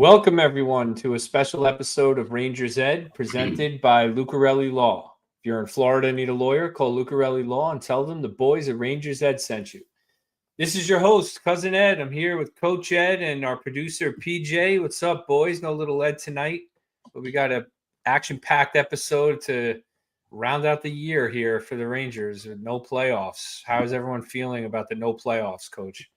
Welcome, everyone, to a special episode of Rangers Ed presented by Lucarelli Law. If you're in Florida and need a lawyer, call Lucarelli Law and tell them the boys at Rangers Ed sent you. This is your host, Cousin Ed. I'm here with Coach Ed and our producer, PJ. What's up, boys? No little Ed tonight, but we got an action-packed episode to round out the year here for the Rangers with no playoffs. How is everyone feeling about the no playoffs, Coach?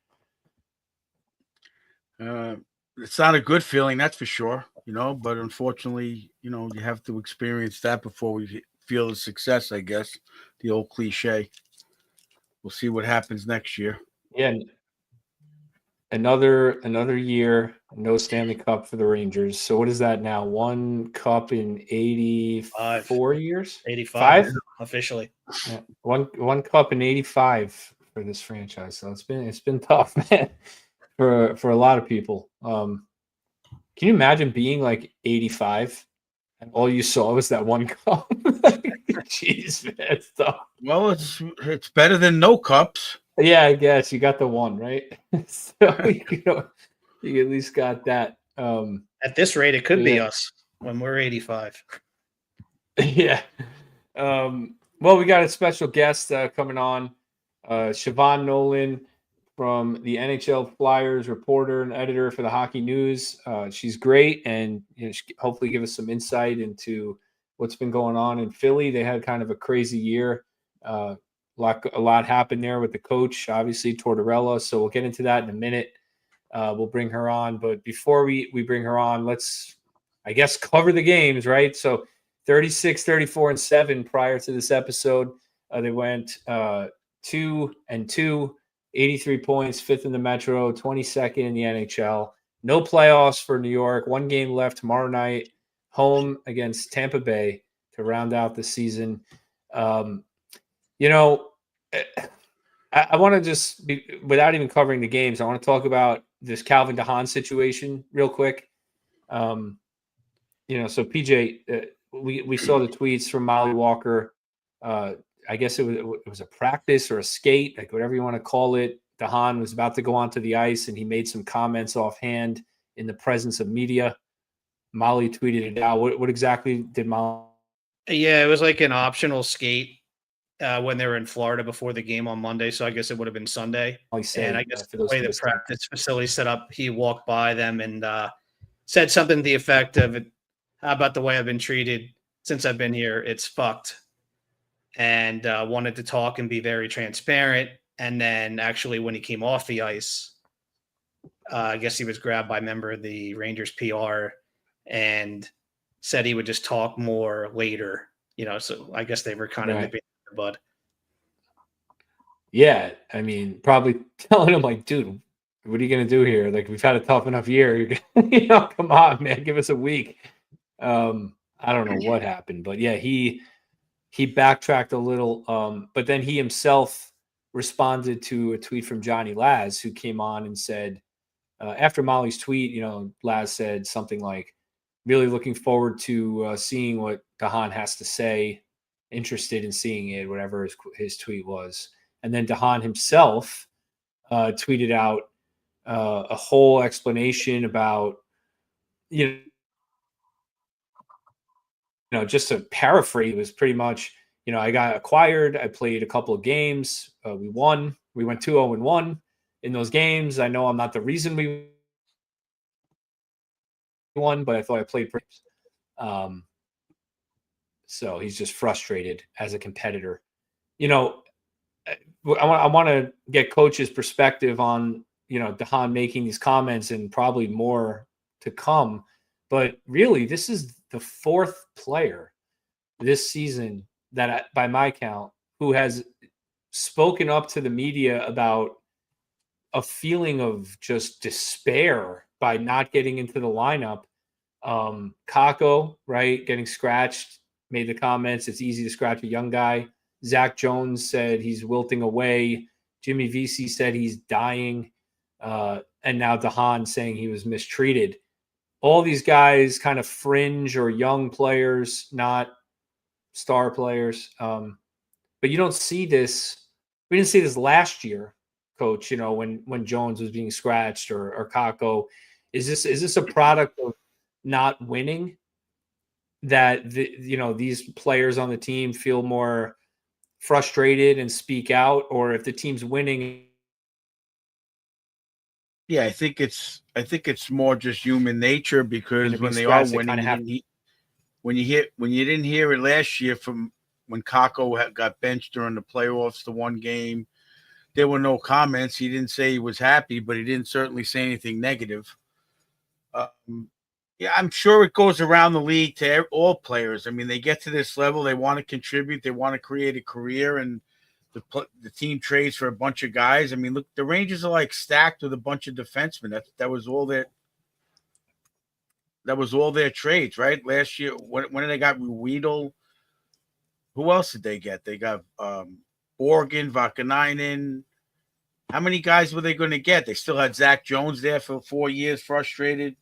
It's not a good feeling, that's for sure, but unfortunately, you have to experience that before we feel the success, I guess, the old cliche. We'll see what happens next year. Yeah, another year, no Stanley Cup for the Rangers. So what is that now? One cup in 84 years? 85 officially. Yeah. One cup in 85 for this franchise. So it's been tough, man, for a lot of people. Can you imagine being like 85 and all you saw was that one cup? Jeez, man, it's tough. Well, it's better than no cups. Yeah, I guess you got the one, right? So you at least got that. At this rate, it could be us when we're 85. Yeah. Well, we got a special guest coming on, Siobhan Nolan from the NHL Flyers, reporter and editor for the Hockey News. She's great, and she hopefully give us some insight into what's been going on in Philly. They had kind of a crazy year. A lot happened there with the coach, obviously Tortorella. So we'll get into that in a minute. We'll bring her on, but before we bring her on, let's, I guess, cover the games, right? So 36, 34, and 7 prior to this episode. They went 2-2. 83 points, 5th in the Metro, 22nd in the NHL. No playoffs for New York. One game left tomorrow night, home against Tampa Bay to round out the season. I want to just be, without even covering the games, I want to talk about this Calvin DeHaan situation real quick. So PJ, we saw the tweets from Molly Walker. I guess it was a practice or a skate, like whatever you want to call it. DeHaan was about to go onto the ice, and he made some comments offhand in the presence of media. Molly tweeted it out. What exactly did Molly? Yeah, it was like an optional skate when they were in Florida before the game on Monday, so I guess it would have been Sunday. And I guess the way the practice facility set up, he walked by them and said something to the effect of, "How about the way I've been treated since I've been here? It's fucked." And wanted to talk and be very transparent. And then actually when he came off the ice, I guess he was grabbed by a member of the Rangers PR and said he would just talk more later, so I guess they were kind of nipping the bud. Yeah, I mean, probably telling him like, dude, what are you going to do here? Like, we've had a tough enough year. Come on, man, give us a week. I don't know what happened, but yeah, he backtracked a little, but then he himself responded to a tweet from Johnny Laz, who came on and said, after Molly's tweet, Laz said something like, really looking forward to seeing what DeHaan has to say, interested in seeing it, whatever his tweet was. And then DeHaan himself tweeted out a whole explanation about, just to paraphrase, it was pretty much, I got acquired. I played a couple of games. We won. We went 2-0-1 in those games. I know I'm not the reason we won, but I thought I played pretty. So he's just frustrated as a competitor. I want to get Coach's perspective on, DeHaan making these comments and probably more to come. But really, this is the 4th player this season that, by my count, who has spoken up to the media about a feeling of just despair by not getting into the lineup. Kakko, right, getting scratched, made the comments, it's easy to scratch a young guy. Zach Jones said he's wilting away. Jimmy Vesey said he's dying. And now DeHaan saying he was mistreated. All these guys kind of fringe or young players, not star players. But you don't see this. We didn't see this last year, Coach, when Jones was being scratched or Kakko. Is this a product of not winning that these players on the team feel more frustrated and speak out, or if the team's winning? Yeah, I think it's more just human nature, because when they are winning, when you didn't hear it last year from when Kako got benched during the playoffs, the one game, there were no comments. He didn't say he was happy, but he didn't certainly say anything negative. Yeah, I'm sure it goes around the league to all players. I mean, they get to this level, they want to contribute, they want to create a career, and the team trades for a bunch of guys. I mean, look, the Rangers are like stacked with a bunch of defensemen. That was all their trades, right? Last year, when they got Weedle, who else did they get? They got Borgen, Vakanainen. How many guys were they going to get? They still had Zach Jones there for 4 years, frustrated.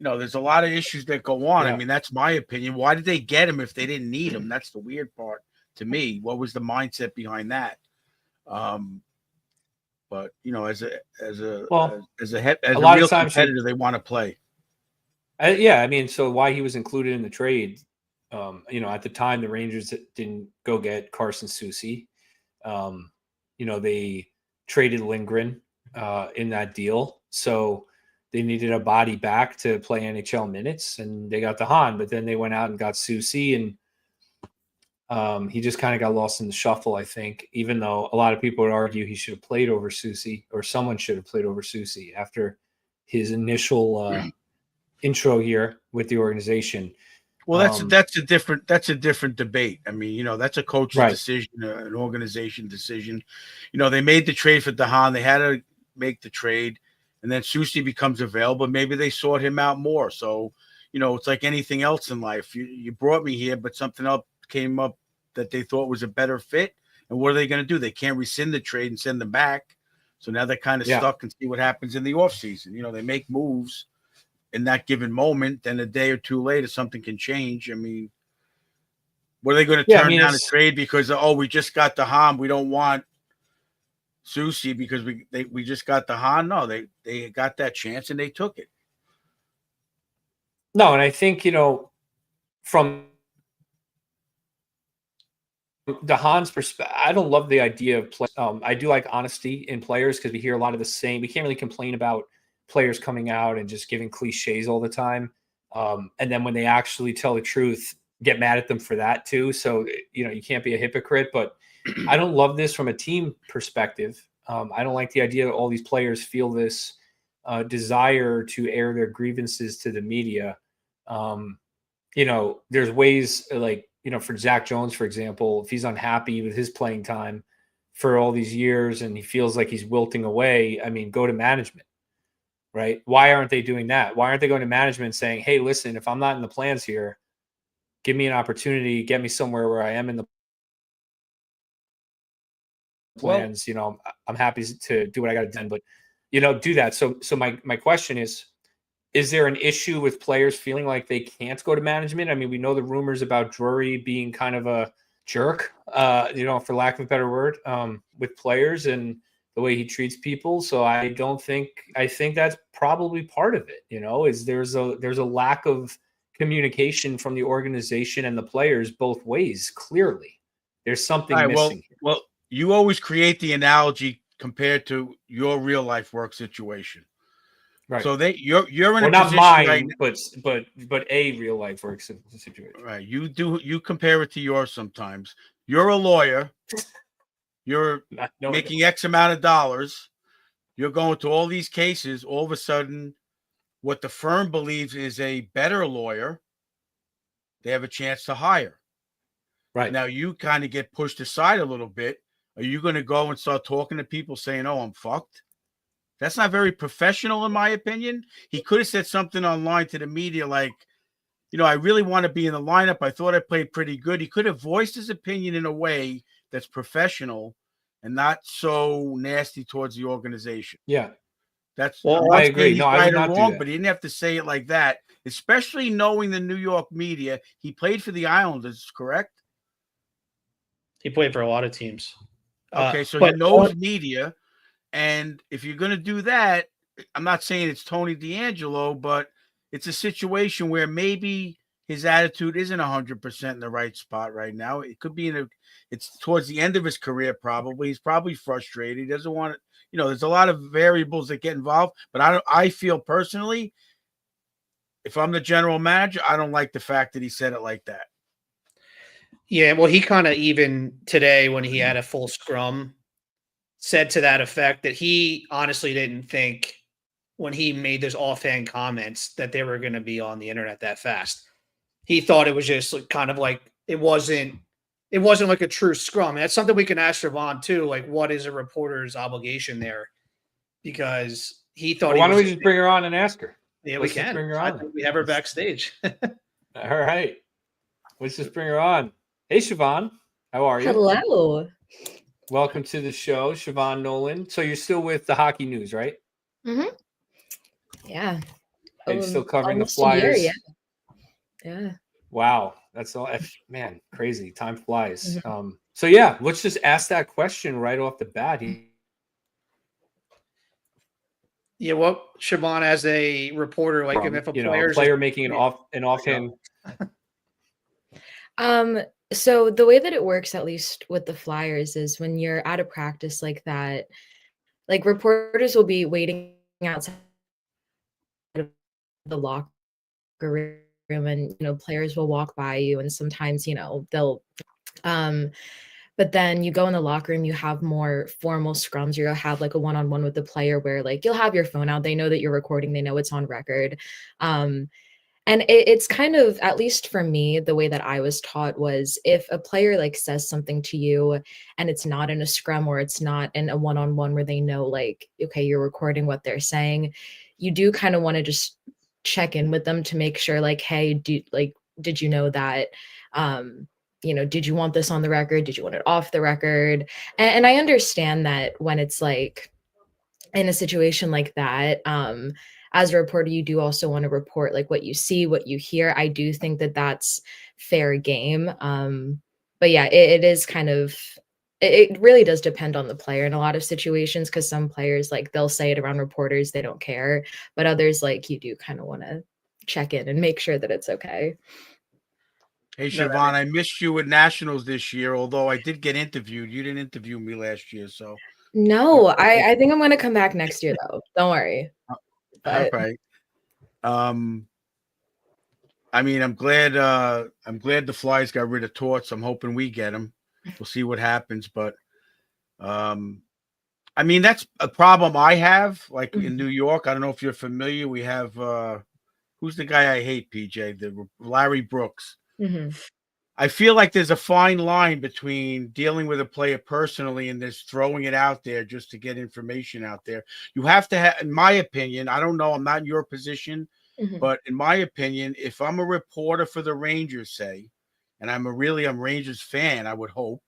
There's a lot of issues that go on. Yeah. I mean, that's my opinion. Why did they get him if they didn't need him? That's the weird part to me. What was the mindset behind that? But as a real competitor, they want to play. Yeah, I mean, so why he was included in the trade? At the time, the Rangers didn't go get Carson Soucy. They traded Lindgren in that deal, so they needed a body back to play NHL minutes, and they got the Han. But then they went out and got Soucy, and he just kind of got lost in the shuffle, I think, even though a lot of people would argue he should have played over Soucy, or someone should have played over Soucy after his initial intro here with the organization. Well, that's a different debate. I mean, that's a coach's decision, an organization decision. They made the trade for Dahan. They had to make the trade, and then Soucy becomes available. Maybe they sought him out more. So, it's like anything else in life. You brought me here, but something else came up that they thought was a better fit. And what are they going to do? They can't rescind the trade and send them back. So now they're kind of stuck and see what happens in the offseason. They make moves in that given moment, then a day or two later, something can change. I mean, were they going to turn down a trade because, we just got the Han, we don't want Soucy because we just got the Han? No, they got that chance and they took it. No, and I think, from the Han's perspective, I don't love the idea of play. I do like honesty in players, because we hear a lot of the same. We can't really complain about players coming out and just giving cliches all the time. And then when they actually tell the truth, get mad at them for that too. So, you can't be a hypocrite, but I don't love this from a team perspective. I don't like the idea that all these players feel this desire to air their grievances to the media. There's ways like, for Zach Jones, for example, if he's unhappy with his playing time for all these years and he feels like he's wilting away, I mean, go to management. Right? Why aren't they doing that? Why aren't they going to management saying, hey, listen, if I'm not in the plans here, give me an opportunity, get me somewhere where I am in the plans. I'm happy to do what I got to do, but, do that. So my question is there an issue with players feeling like they can't go to management? I mean, we know the rumors about Drury being kind of a jerk, for lack of a better word, with players and the way he treats people. So I think that's probably part of it, is there's a lack of communication from the organization and the players both ways. Clearly there's something missing. Well, you always create the analogy compared to your real life work situation. Right. So you're in a not position mine, right now, but a real life work situation. Right. You compare it to yours sometimes. You're a lawyer. You're making X amount of dollars. You're going to all these cases. All of a sudden, what the firm believes is a better lawyer, they have a chance to hire. Right. Now, you kind of get pushed aside a little bit. Are you going to go and start talking to people saying, I'm fucked? That's not very professional, in my opinion. He could have said something online to the media like, I really want to be in the lineup. I thought I played pretty good. He could have voiced his opinion in a way that's professional and not so nasty towards the organization. Yeah. I agree. No, I would not do that. But he didn't have to say it like that, especially knowing the New York media. He played for the Islanders, correct? He played for a lot of teams. Okay, so he knows media. And if you're going to do that, I'm not saying it's Tony D'Angelo, but it's a situation where maybe his attitude isn't 100% in the right spot right now. It could be it's towards the end of his career. Probably he's probably frustrated. He doesn't want to, there's a lot of variables that get involved, but I feel personally, if I'm the general manager, I don't like the fact that he said it like that. Yeah, well, he kind of even today when he had a full scrum said to that effect that he honestly didn't think when he made those offhand comments that they were going to be on the internet that fast. He thought it was just kind of like it wasn't like a true scrum. And that's something we can ask Siobhan too. Like, what is a reporter's obligation there? Because he thought. Well, why don't we just bring her on and ask her? Yeah, we can. Bring her on. I think we have her backstage. All right, let's just bring her on. Hey, Siobhan, how are you? Hello. Welcome to the show, Siobhan Nolan. So you're still with the Hockey News, right? Mm-hmm. Yeah. Are you still covering the Flyers? Yeah. Wow, that's all. Man, crazy. Time flies. Mm-hmm. So yeah, let's just ask that question right off the bat. Yeah, well, Siobhan, as a reporter, like if a player making an offhand. So the way that it works, at least with the Flyers, is when you're at a practice like that, like reporters will be waiting outside of the locker room, and players will walk by you, and sometimes they'll but then you go in the locker room, you have more formal scrums, you'll have like a one-on-one with the player where like you'll have your phone out, they know that you're recording, they know it's on record. And it's kind of, at least for me, the way that I was taught was if a player like says something to you and it's not in a scrum or it's not in a one-on-one where they know like, okay, you're recording what they're saying, you do kind of want to just check in with them to make sure like, hey, did you know that, did you want this on the record? Did you want it off the record? And I understand that when it's like in a situation like that, as a reporter, you do also want to report like what you see, what you hear. I do think that that's fair game. But yeah, it is kind of, it really does depend on the player in a lot of situations, because some players, like they'll say it around reporters, they don't care, but others, like you do kind of want to check in and make sure that it's okay. Hey, Siobhan, I missed you at Nationals this year, although I did get interviewed. You didn't interview me last year, so. No, I think I'm going to come back next year, though. Don't worry. But, all right. I mean, I'm glad the Flyers got rid of Torts. I'm hoping we get him. We'll see what happens. But, I mean, that's a problem I have, like in New York. I don't know if you're familiar. We have, who's the guy I hate, PJ? The Larry Brooks. Mm-hmm. I feel like there's a fine line between dealing with a player personally and just throwing it out there just to get information out there. You have to have, in my opinion, I don't know, I'm not in your position, but in my opinion, if I'm a reporter for the Rangers, say, and I'm Rangers fan, I would hope.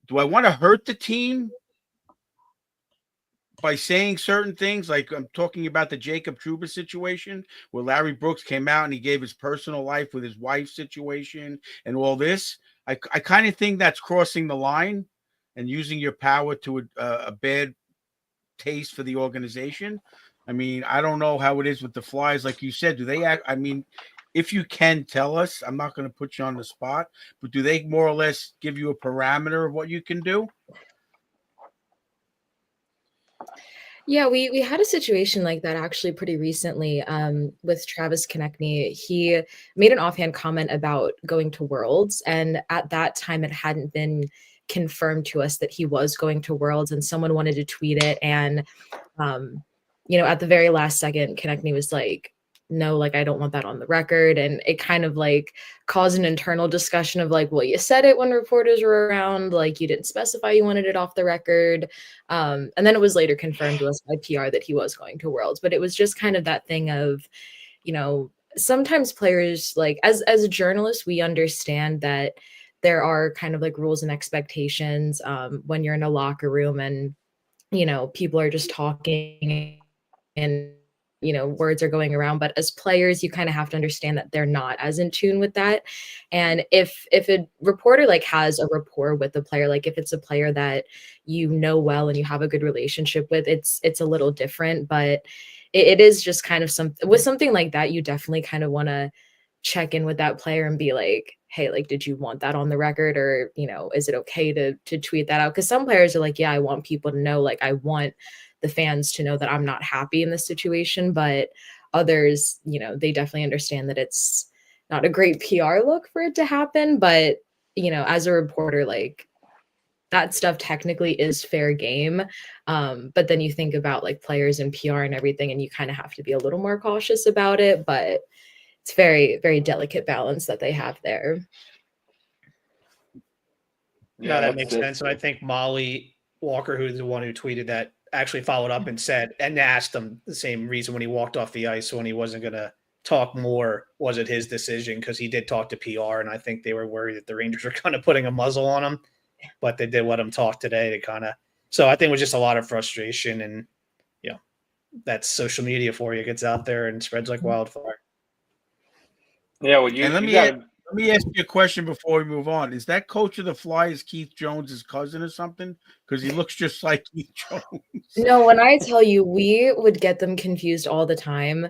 Do I want to hurt the team by saying certain things? Like I'm talking about the Jacob Trouba situation where Larry Brooks came out and he gave his personal life with his wife's situation and all this. I kind of think that's crossing the line and using your power to a bad taste for the organization. I mean, I don't know how it is with the Flyers. Like you said, do they act? I mean, if you can tell us, I'm not going to put you on the spot, but do they more or less give you a parameter of what you can do? Yeah, we had a situation like that actually pretty recently with Travis Konechny. He made an offhand comment about going to Worlds, and at that time it hadn't been confirmed to us that he was going to Worlds, and someone wanted to tweet it, and at the very last second, Konechny was like, no, like I don't want that on the record. And it kind of like caused an internal discussion of like, well, you said it when reporters were around, like you didn't specify you wanted it off the record. And then it was later confirmed to us by PR that he was going to Worlds. But it was just kind of that thing of, sometimes players, like as a journalist, we understand that there are kind of like rules and expectations when you're in a locker room and, people are just talking and words are going around, but as players, you kind of have to understand that they're not as in tune with that. And if a reporter like has a rapport with the player, like if it's a player that well and you have a good relationship with, it's a little different. But it is just kind of something like that, you definitely kind of want to check in with that player and be like, hey, like, did you want that on the record, or is it okay to tweet that out? Because some players are like, yeah, I want people to know, like, I want the fans to know that I'm not happy in this situation. But others, they definitely understand that it's not a great PR look for it to happen. But as a reporter, like, that stuff technically is fair game. But then you think about like players and PR and everything, and you kind of have to be a little more cautious about it. But it's very, very delicate balance that they have there. Yeah, that makes sense. And I think Molly Walker, who's the one who tweeted that, actually followed up and said, and asked him the same reason when he walked off the ice, when he wasn't going to talk more, was it his decision? Because he did talk to PR, and I think they were worried that the Rangers were kind of putting a muzzle on him, but they did let him talk today to kind of. So I think it was just a lot of frustration, and that's social media for you. It gets out there and spreads like wildfire. Yeah, well, let me ask you a question before we move on. Is that coach of the Flyers Keith Jones' cousin or something? Because he looks just like Keith Jones. No, when I tell you, we would get them confused all the time.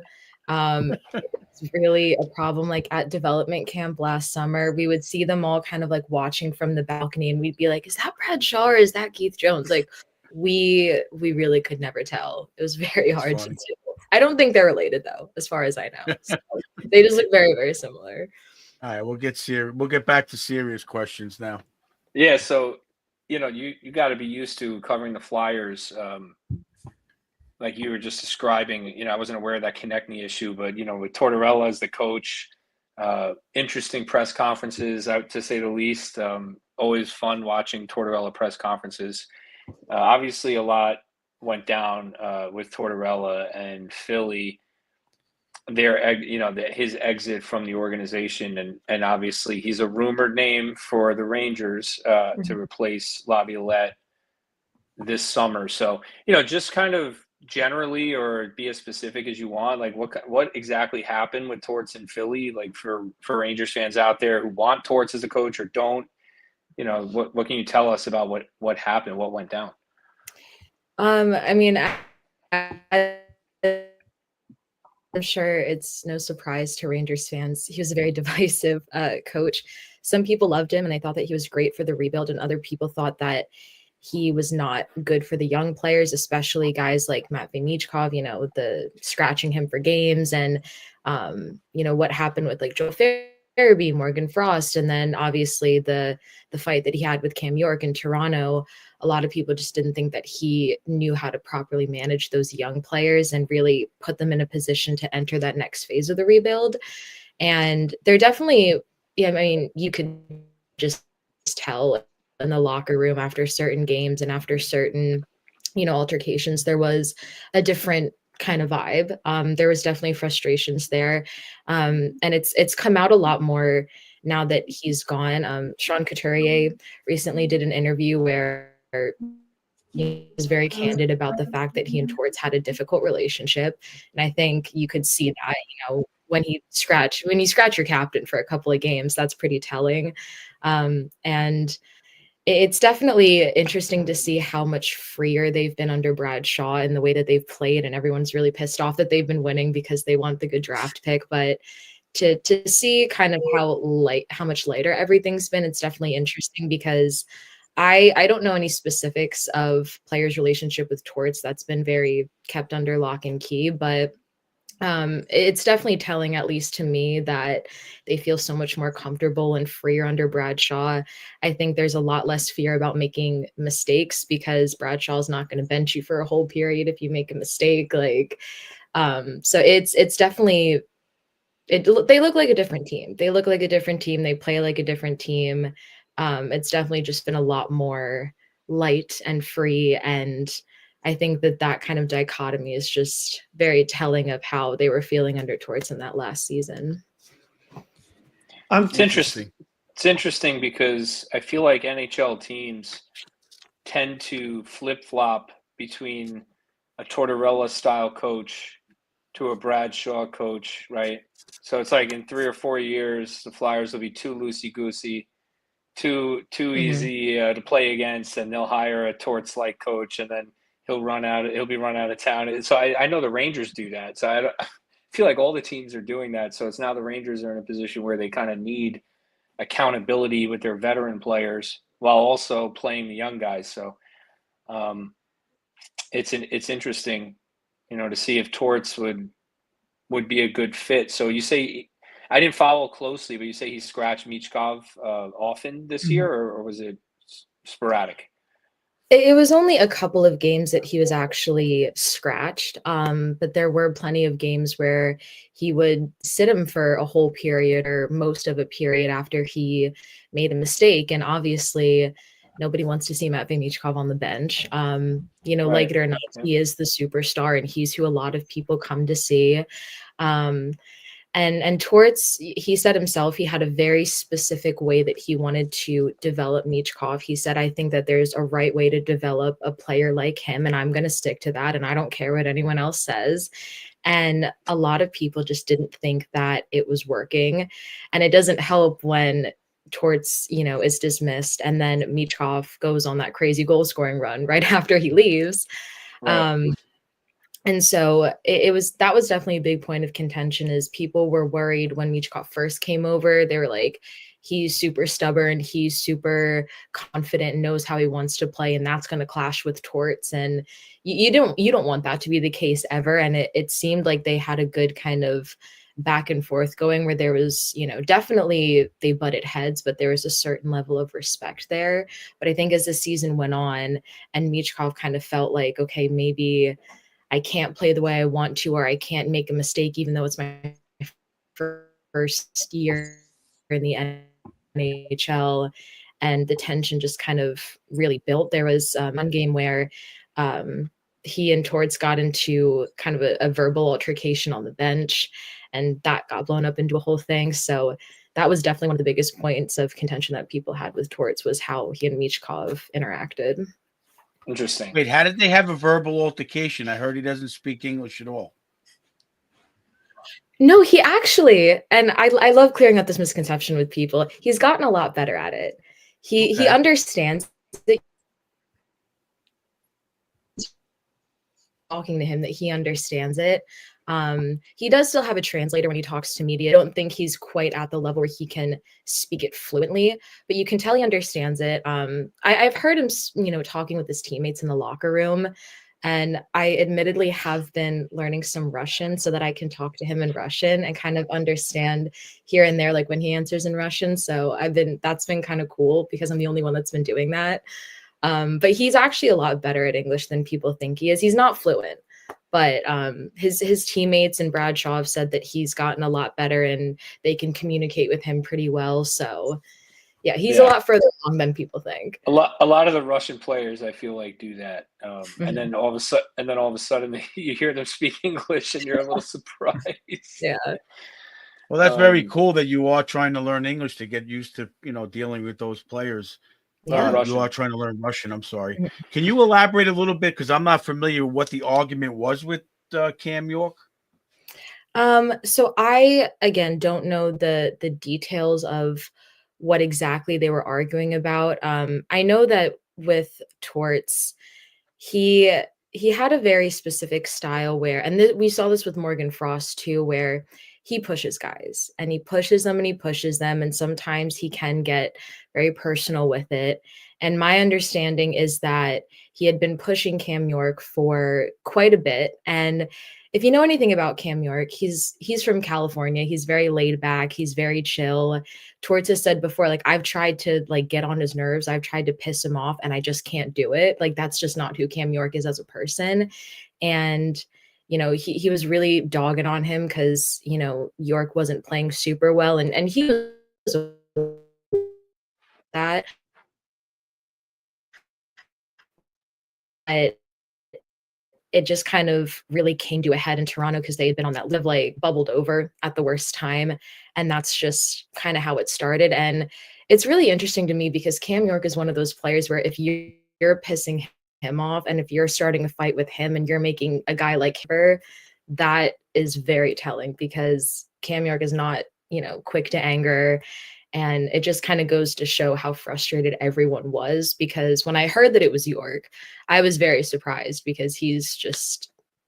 It's really a problem. Like at development camp last summer, we would see them all kind of like watching from the balcony, and we'd be like, is that Brad Shaw or is that Keith Jones? Like we really could never tell. It was very hard to do. I don't think they're related though, as far as I know. So they just look very, very similar. All right, we'll get back to serious questions now. Yeah, so you got to be used to covering the Flyers, like you were just describing. I wasn't aware of that Konechny issue, but with Tortorella as the coach, interesting press conferences, out to say the least. Always fun watching Tortorella press conferences. Obviously, a lot went down with Tortorella and Philly. His exit from the organization, and obviously he's a rumored name for the Rangers to replace Laviolette this summer. So just kind of generally, or be as specific as you want, like what exactly happened with Torts in Philly, like for Rangers fans out there who want Torts as a coach or don't. What can you tell us about what happened, what went down? I mean, I'm sure it's no surprise to Rangers fans. He was a very divisive coach. Some people loved him and they thought that he was great for the rebuild, and other people thought that he was not good for the young players, especially guys like Matvei Michkov, the scratching him for games, and what happened with like Joe Farabee, Morgan Frost, and then obviously the fight that he had with Cam York in Toronto. A lot of people just didn't think that he knew how to properly manage those young players and really put them in a position to enter that next phase of the rebuild. And they're definitely, you could just tell in the locker room after certain games and after certain, altercations, there was a different kind of vibe. There was definitely frustrations there. And it's come out a lot more now that he's gone. Sean Couturier recently did an interview where he was very candid about the fact that he and Torts had a difficult relationship. And I think you could see that, when you scratch your captain for a couple of games, that's pretty telling. And it's definitely interesting to see how much freer they've been under Brad Shaw and the way that they've played. And everyone's really pissed off that they've been winning because they want the good draft pick. But to see kind of how much lighter everything's been, it's definitely interesting, because I don't know any specifics of players' relationship with Torts. That's been very kept under lock and key, but it's definitely telling, at least to me, that they feel so much more comfortable and freer under Brad Shaw. I think there's a lot less fear about making mistakes, because Brad Shaw's not going to bench you for a whole period if you make a mistake. So it's definitely, they look like a different team. They look like a different team. They play like a different team. It's definitely just been a lot more light and free. And I think that kind of dichotomy is just very telling of how they were feeling under Torts in that last season. It's interesting. It's interesting because I feel like NHL teams tend to flip-flop between a Tortorella-style coach to a Bradshaw coach, right? So it's like in 3 or 4 years, the Flyers will be too loosey-goosey, too easy to play against, and they'll hire a Torts-like coach, and then he'll be run out of town. So I know the Rangers do that. So I feel like all the teams are doing that. So it's now the Rangers are in a position where they kind of need accountability with their veteran players while also playing the young guys. So it's interesting, to see if Torts would be a good fit. So you say, I didn't follow closely, but you say he scratched Michkov often this year, or was it sporadic? It was only a couple of games that he was actually scratched, but there were plenty of games where he would sit him for a whole period or most of a period after he made a mistake. And obviously, nobody wants to see Matvei Michkov on the bench. Right. Like it or not, he is the superstar, and he's who a lot of people come to see. And Torts, he said himself, he had a very specific way that he wanted to develop Michkov. He said, I think that there's a right way to develop a player like him, and I'm going to stick to that, and I don't care what anyone else says. And a lot of people just didn't think that it was working. And it doesn't help when Torts, is dismissed, and then Michkov goes on that crazy goal-scoring run right after he leaves. Right. And so that was definitely a big point of contention, is people were worried when Michkov first came over. They were like, he's super stubborn, he's super confident and knows how he wants to play, and that's going to clash with Torts. And you don't want that to be the case ever. And it seemed like they had a good kind of back and forth going, where there was, definitely they butted heads, but there was a certain level of respect there. But I think as the season went on and Michkov kind of felt like, okay, maybe I can't play the way I want to, or I can't make a mistake, even though it's my first year in the NHL, and the tension just kind of really built. There was one game where he and Torts got into kind of a verbal altercation on the bench, and that got blown up into a whole thing. So that was definitely one of the biggest points of contention that people had with Torts, was how he and Michkov interacted. Interesting. Wait, how did they have a verbal altercation? I heard he doesn't speak English at all. No, he actually, and I love clearing up this misconception with people. He's gotten a lot better at it. He understands that talking to him, that he understands it. He does still have a translator when he talks to media. I don't think he's quite at the level where he can speak it fluently, but you can tell he understands it. I've heard him, talking with his teammates in the locker room, and I admittedly have been learning some Russian so that I can talk to him in Russian and kind of understand here and there, like when he answers in Russian. So that's been kind of cool, because I'm the only one that's been doing that. But he's actually a lot better at English than people think he is. He's not fluent, but his teammates and Bradshaw have said that he's gotten a lot better and they can communicate with him pretty well. So yeah, he's a lot further along than people think. A lot of the Russian players, I feel like, do that, and then all of a sudden, you hear them speak English, and you're a little surprised. Yeah. Well, that's very cool that you are trying to learn English to get used to, dealing with those players. Yeah. You are trying to learn Russian. I'm sorry. Can you elaborate a little bit, because I'm not familiar with what the argument was with Cam York? So I, again, don't know the details of what exactly they were arguing about. I know that with Torts, he had a very specific style where, and we saw this with Morgan Frost too, where he pushes guys and he pushes them and he pushes them. And sometimes he can get very personal with it. And my understanding is that he had been pushing Cam York for quite a bit. And if you know anything about Cam York, he's from California. He's very laid back. He's very chill. Torts has said before, like, I've tried to get on his nerves. I've tried to piss him off, and I just can't do it. Like, that's just not who Cam York is as a person. And, he was really dogging on him because, York wasn't playing super well. And he was that. But it just kind of really came to a head in Toronto because they had been on that bubbled over at the worst time. And that's just kind of how it started. And it's really interesting to me because Cam York is one of those players where if you're pissing him off and if you're starting a fight with him and you're making a guy like her, that is very telling because Cam York is not, quick to anger. And it just kind of goes to show how frustrated everyone was, because when I heard that it was York, I was very surprised because he's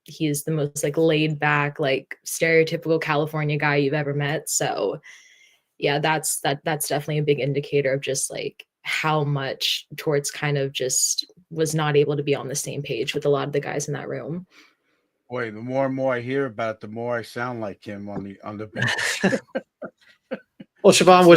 the most like laid back, like stereotypical California guy you've ever met. So yeah, that's definitely a big indicator of just like how much Torts kind of just was not able to be on the same page with a lot of the guys in that room. Boy, the more and more I hear about it, the more I sound like him on the bench. Well, Siobhan,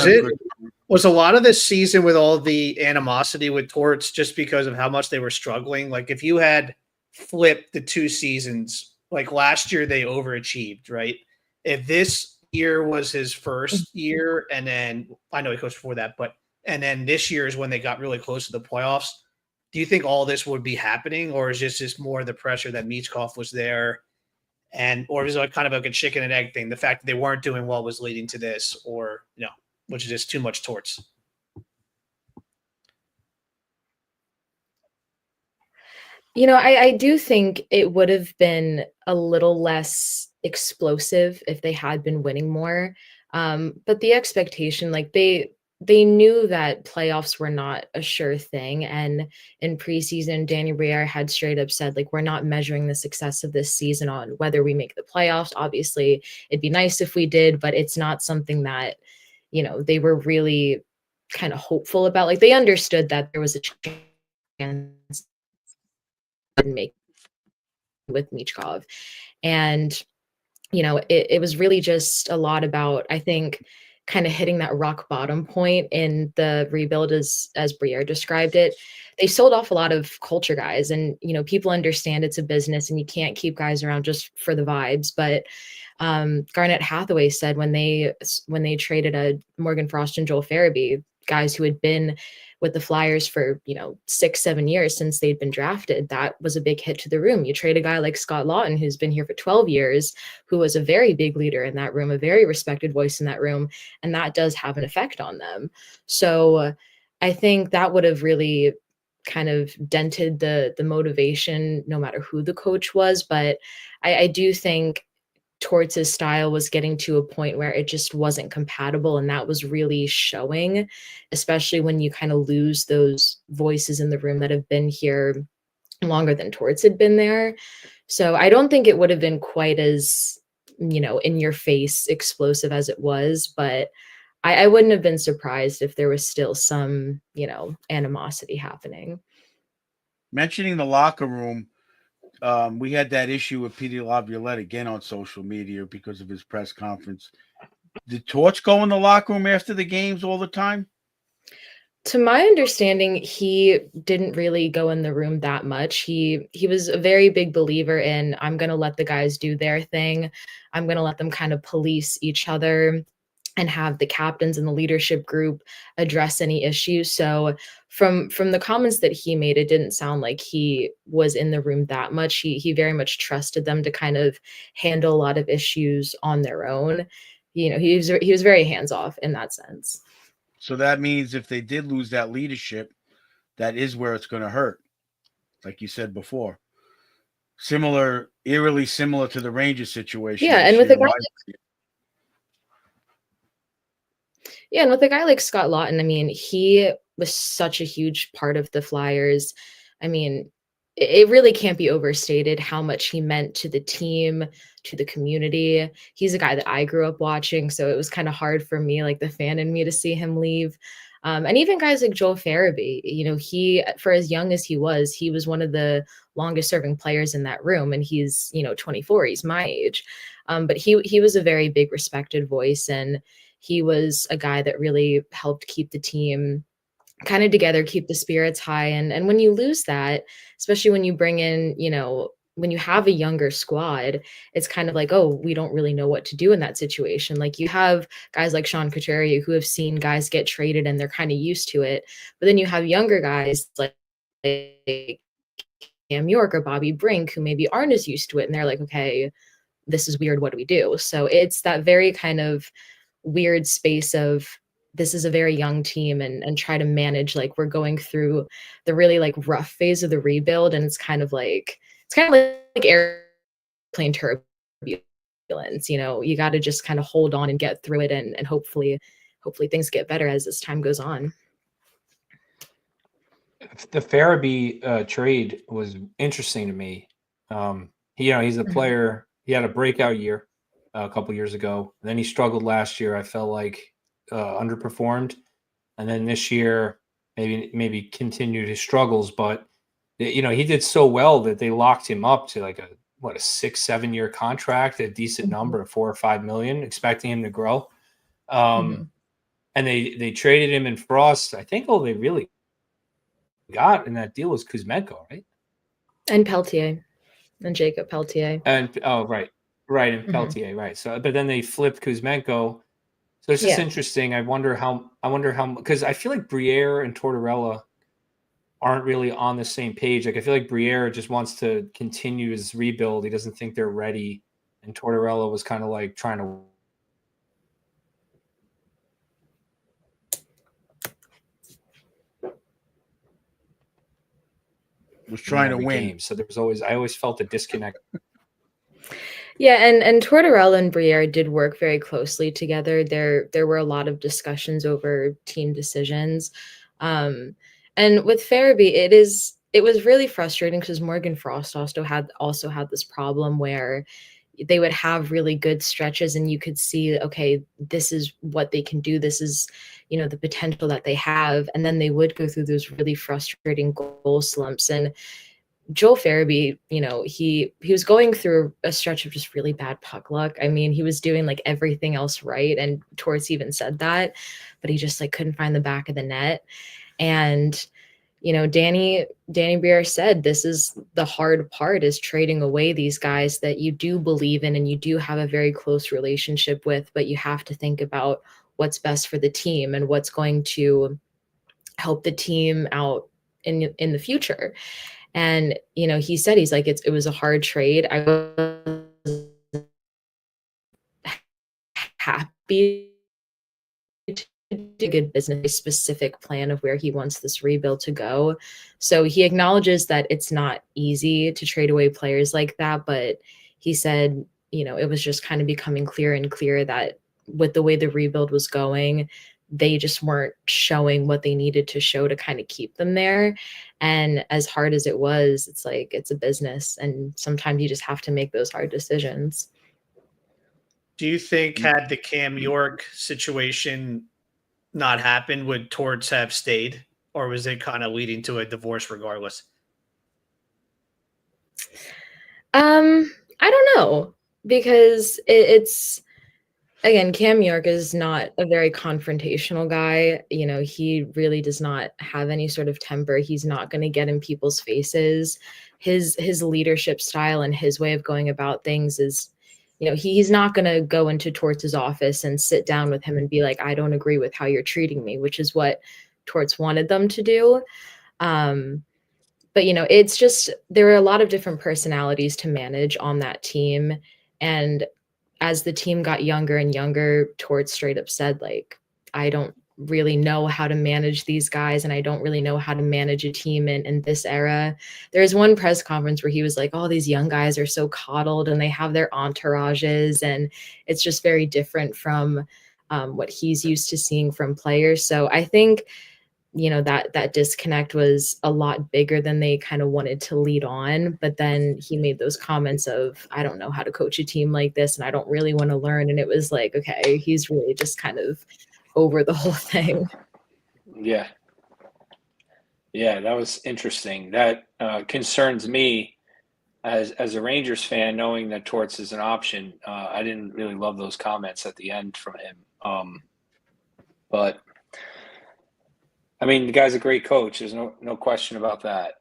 was a lot of this season with all the animosity with Torts just because of how much they were struggling? Like if you had flipped the 2 seasons, like last year they overachieved, right? If this year was his first year, and then I know he coached before that, and then this year is when they got really close to the playoffs, do you think all this would be happening, or is this just more the pressure that Michkov was there? Or is it kind of like a chicken and egg thing? The fact that they weren't doing well was leading to this, or which is just too much Torts. I do think it would have been a little less explosive if they had been winning more. But the expectation, like they knew that playoffs were not a sure thing. And in preseason, Danny Briere had straight up said, like, we're not measuring the success of this season on whether we make the playoffs. Obviously, it'd be nice if we did, but it's not something that, they were really kind of hopeful about. Like they understood that there was a chance to make with Michkov. And, it was really just a lot about, I think, kind of hitting that rock bottom point in the rebuild as Briere described it. They sold off a lot of culture guys, and people understand it's a business and you can't keep guys around just for the vibes. But Garnett Hathaway said when they traded a Morgan Frost and Joel Farabee, guys who had been with the Flyers for 6-7 years since they'd been drafted, that was a big hit to the room. You trade a guy like Scott Lawton, who's been here for 12 years, who was a very big leader in that room, a very respected voice in that room, and that does have an effect on them. So I think that would have really kind of dented the motivation no matter who the coach was. But I do think Torts' style was getting to a point where it just wasn't compatible, and that was really showing, especially when you kind of lose those voices in the room that have been here longer than Torts had been there. So I don't think it would have been quite as, in your face explosive as it was, but I wouldn't have been surprised if there was still some, animosity happening. Mentioning the locker room, we had that issue with Peter Laviolette again on social media because of his press conference. Did Torts go in the locker room after the games all the time? To my understanding, he didn't really go in the room that much. He was a very big believer in, I'm going to let the guys do their thing. I'm going to let them kind of police each other and have the captains and the leadership group address any issues. So from the comments that he made, it didn't sound like he was in the room that much. He very much trusted them to kind of handle a lot of issues on their own. He was very hands-off in that sense. So that means if they did lose that leadership, that is where it's going to hurt, like you said before. Eerily similar to the Rangers situation. Yeah, and with a guy like Scott Lawton, I mean, he was such a huge part of the Flyers. I mean, it really can't be overstated how much he meant to the team, to the community. He's a guy that I grew up watching, so it was kind of hard for me, like the fan in me, to see him leave. And even guys like Joel Farabee, he, for as young as he was one of the longest serving players in that room, and he's 24. He's my age, but he was a very big respected voice, and he was a guy that really helped keep the team kind of together, keep the spirits high. And when you lose that, especially when you bring in, when you have a younger squad, it's kind of like, oh, we don't really know what to do in that situation. Like you have guys like Sean Couturier who have seen guys get traded and they're kind of used to it. But then you have younger guys like Cam York or Bobby Brink who maybe aren't as used to it. And they're like, okay, this is weird. What do we do? So it's that very kind of weird space of, this is a very young team, and try to manage, like, we're going through the really like rough phase of the rebuild, and it's kind of like airplane turbulence. turbulence. You got to just kind of hold on and get through it, and hopefully things get better as this time goes on. The Farabee trade was interesting to me. He's a player. He had a breakout year a couple years ago. And then he struggled last year. I felt like underperformed, and then this year maybe continued his struggles. But he did so well that they locked him up to like a 6-7 year contract, a decent number of $4 or $5 million, expecting him to grow. And they traded him in Frost. I think all they really got in that deal was Kuzmenko, right? And Peltier, and Jacob Peltier. And and Peltier, right. So, but then they flipped Kuzmenko. So it's just interesting. I wonder how because I feel like Briere and Tortorella aren't really on the same page. Like I feel like Briere just wants to continue his rebuild. He doesn't think they're ready, and Tortorella was kind of like trying to win games. So I always felt a disconnect. Yeah, and Tortorella and Briere did work very closely together. There were a lot of discussions over team decisions. And with Farabee, it was really frustrating because Morgan Frost also had this problem where they would have really good stretches and you could see, okay, this is what they can do. This is, the potential that they have. And then they would go through those really frustrating goal slumps. And Joel Farabee, he was going through a stretch of just really bad puck luck. I mean, he was doing like everything else right. And Torts even said that, but he just like couldn't find the back of the net. And, Danny Briere said, this is the hard part, is trading away these guys that you do believe in and you do have a very close relationship with, but you have to think about what's best for the team and what's going to help the team out in the future. And, he said, he's like, it was a hard trade. I was happy to do a good business, specific plan of where he wants this rebuild to go. So he acknowledges that it's not easy to trade away players like that. But he said, it was just kind of becoming clearer and clearer that with the way the rebuild was going, they just weren't showing what they needed to show to kind of keep them there. And as hard as it was, it's like, it's a business. And sometimes you just have to make those hard decisions. Do you think had the Cam York situation not happened, would Torts have stayed, or was it kind of leading to a divorce regardless? I don't know, because it's again, Cam York is not a very confrontational guy. He really does not have any sort of temper. He's not going to get in people's faces. His leadership style and his way of going about things is, he's not going to go into Torts' office and sit down with him and be like, I don't agree with how you're treating me, which is what Torts wanted them to do. But, it's just, there are a lot of different personalities to manage on that team. And as the team got younger and younger, Torts straight up said, like, I don't really know how to manage these guys, and I don't really know how to manage a team in this era. There's one press conference where he was like, oh, these young guys are so coddled and they have their entourages, and it's just very different from what he's used to seeing from players. So I think, that disconnect was a lot bigger than they kind of wanted to lead on. But then he made those comments of, I don't know how to coach a team like this, and I don't really want to learn. And it was like, okay, he's really just kind of over the whole thing. Yeah, that was interesting. That concerns me as a Rangers fan, knowing that Torts is an option. I didn't really love those comments at the end from him. But I mean, the guy's a great coach. There's no question about that.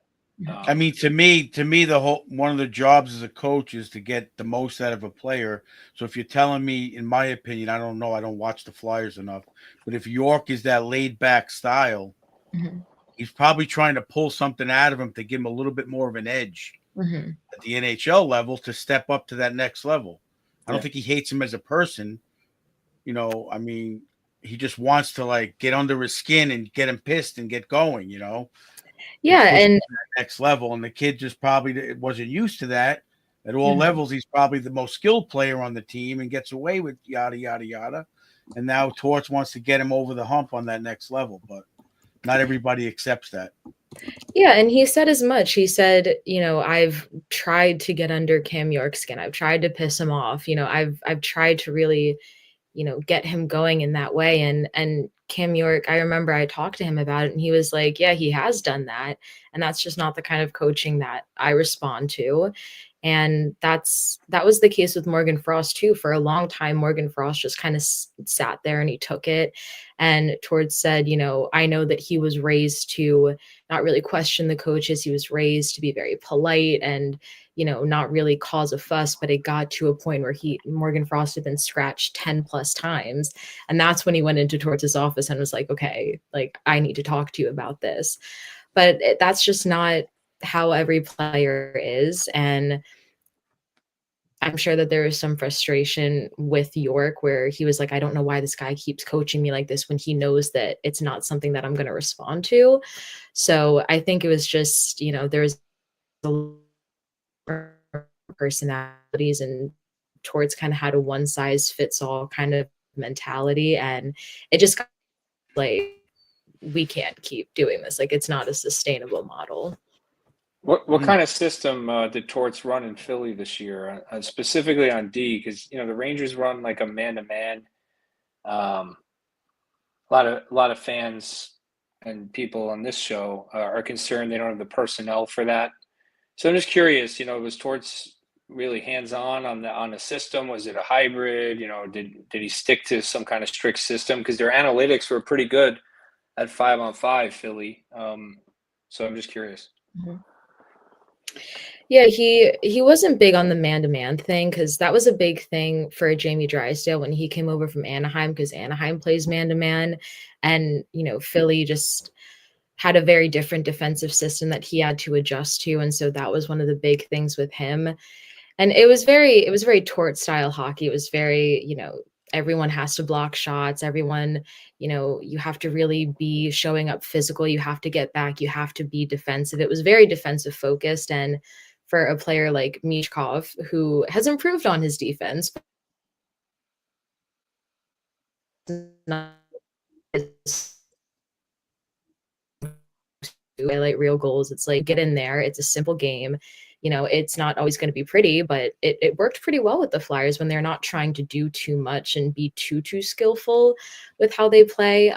I mean, to me, one of the jobs as a coach is to get the most out of a player. So if you're telling me, in my opinion, I don't know, I don't watch the Flyers enough, but if York is that laid back style, he's probably trying to pull something out of him to give him a little bit more of an edge at the NHL level to step up to that next level. I don't think he hates him as a person. I mean, he just wants to like get under his skin and get him pissed and get going, Yeah, and next level. And the kid just probably wasn't used to that. At all levels, he's probably the most skilled player on the team and gets away with yada, yada, yada. And now Torts wants to get him over the hump on that next level, but not everybody accepts that. Yeah, and he said as much. He said, I've tried to get under Cam York's skin. I've tried to piss him off. I've tried to really, get him going in that way. And Cam York, I remember I talked to him about it, and he was like, yeah, he has done that. And that's just not the kind of coaching that I respond to. And that was the case with Morgan Frost too. For a long time, Morgan Frost just kind of sat there and he took it. And Torts said, I know that he was raised to not really question the coaches. He was raised to be very polite and, not really cause a fuss, but it got to a point where Morgan Frost had been scratched 10 plus times. And that's when he went into Torts' office and was like, okay, like, I need to talk to you about this. But that's just not how every player is. And I'm sure that there was some frustration with York where he was like, I don't know why this guy keeps coaching me like this when he knows that it's not something that I'm going to respond to. So I think it was just, there's a personalities, and Torts kind of had a one size fits all kind of mentality. And it just like, we can't keep doing this. Like, it's not a sustainable model. What kind of system did Torts run in Philly this year, specifically on D? Because the Rangers run like a man-to-man. A lot of fans and people on this show are concerned they don't have the personnel for that. So I'm just curious. Was Torts really hands-on on the system? Was it a hybrid? Did he stick to some kind of strict system? Because their analytics were pretty good at 5-on-5 Philly. So I'm just curious. Mm-hmm. Yeah, he wasn't big on the man-to-man thing, because that was a big thing for Jamie Drysdale when he came over from Anaheim, because Anaheim plays man-to-man, and Philly just had a very different defensive system that he had to adjust to, and so that was one of the big things with him. And it was very Torts style hockey. It was very, everyone has to block shots. Everyone, you have to really be showing up physical. You have to get back. You have to be defensive. It was very defensive focused. And for a player like Michkov, who has improved on his defense, highlight real goals. It's like, get in there. It's a simple game. It's not always going to be pretty, but it worked pretty well with the Flyers when they're not trying to do too much and be too skillful with how they play.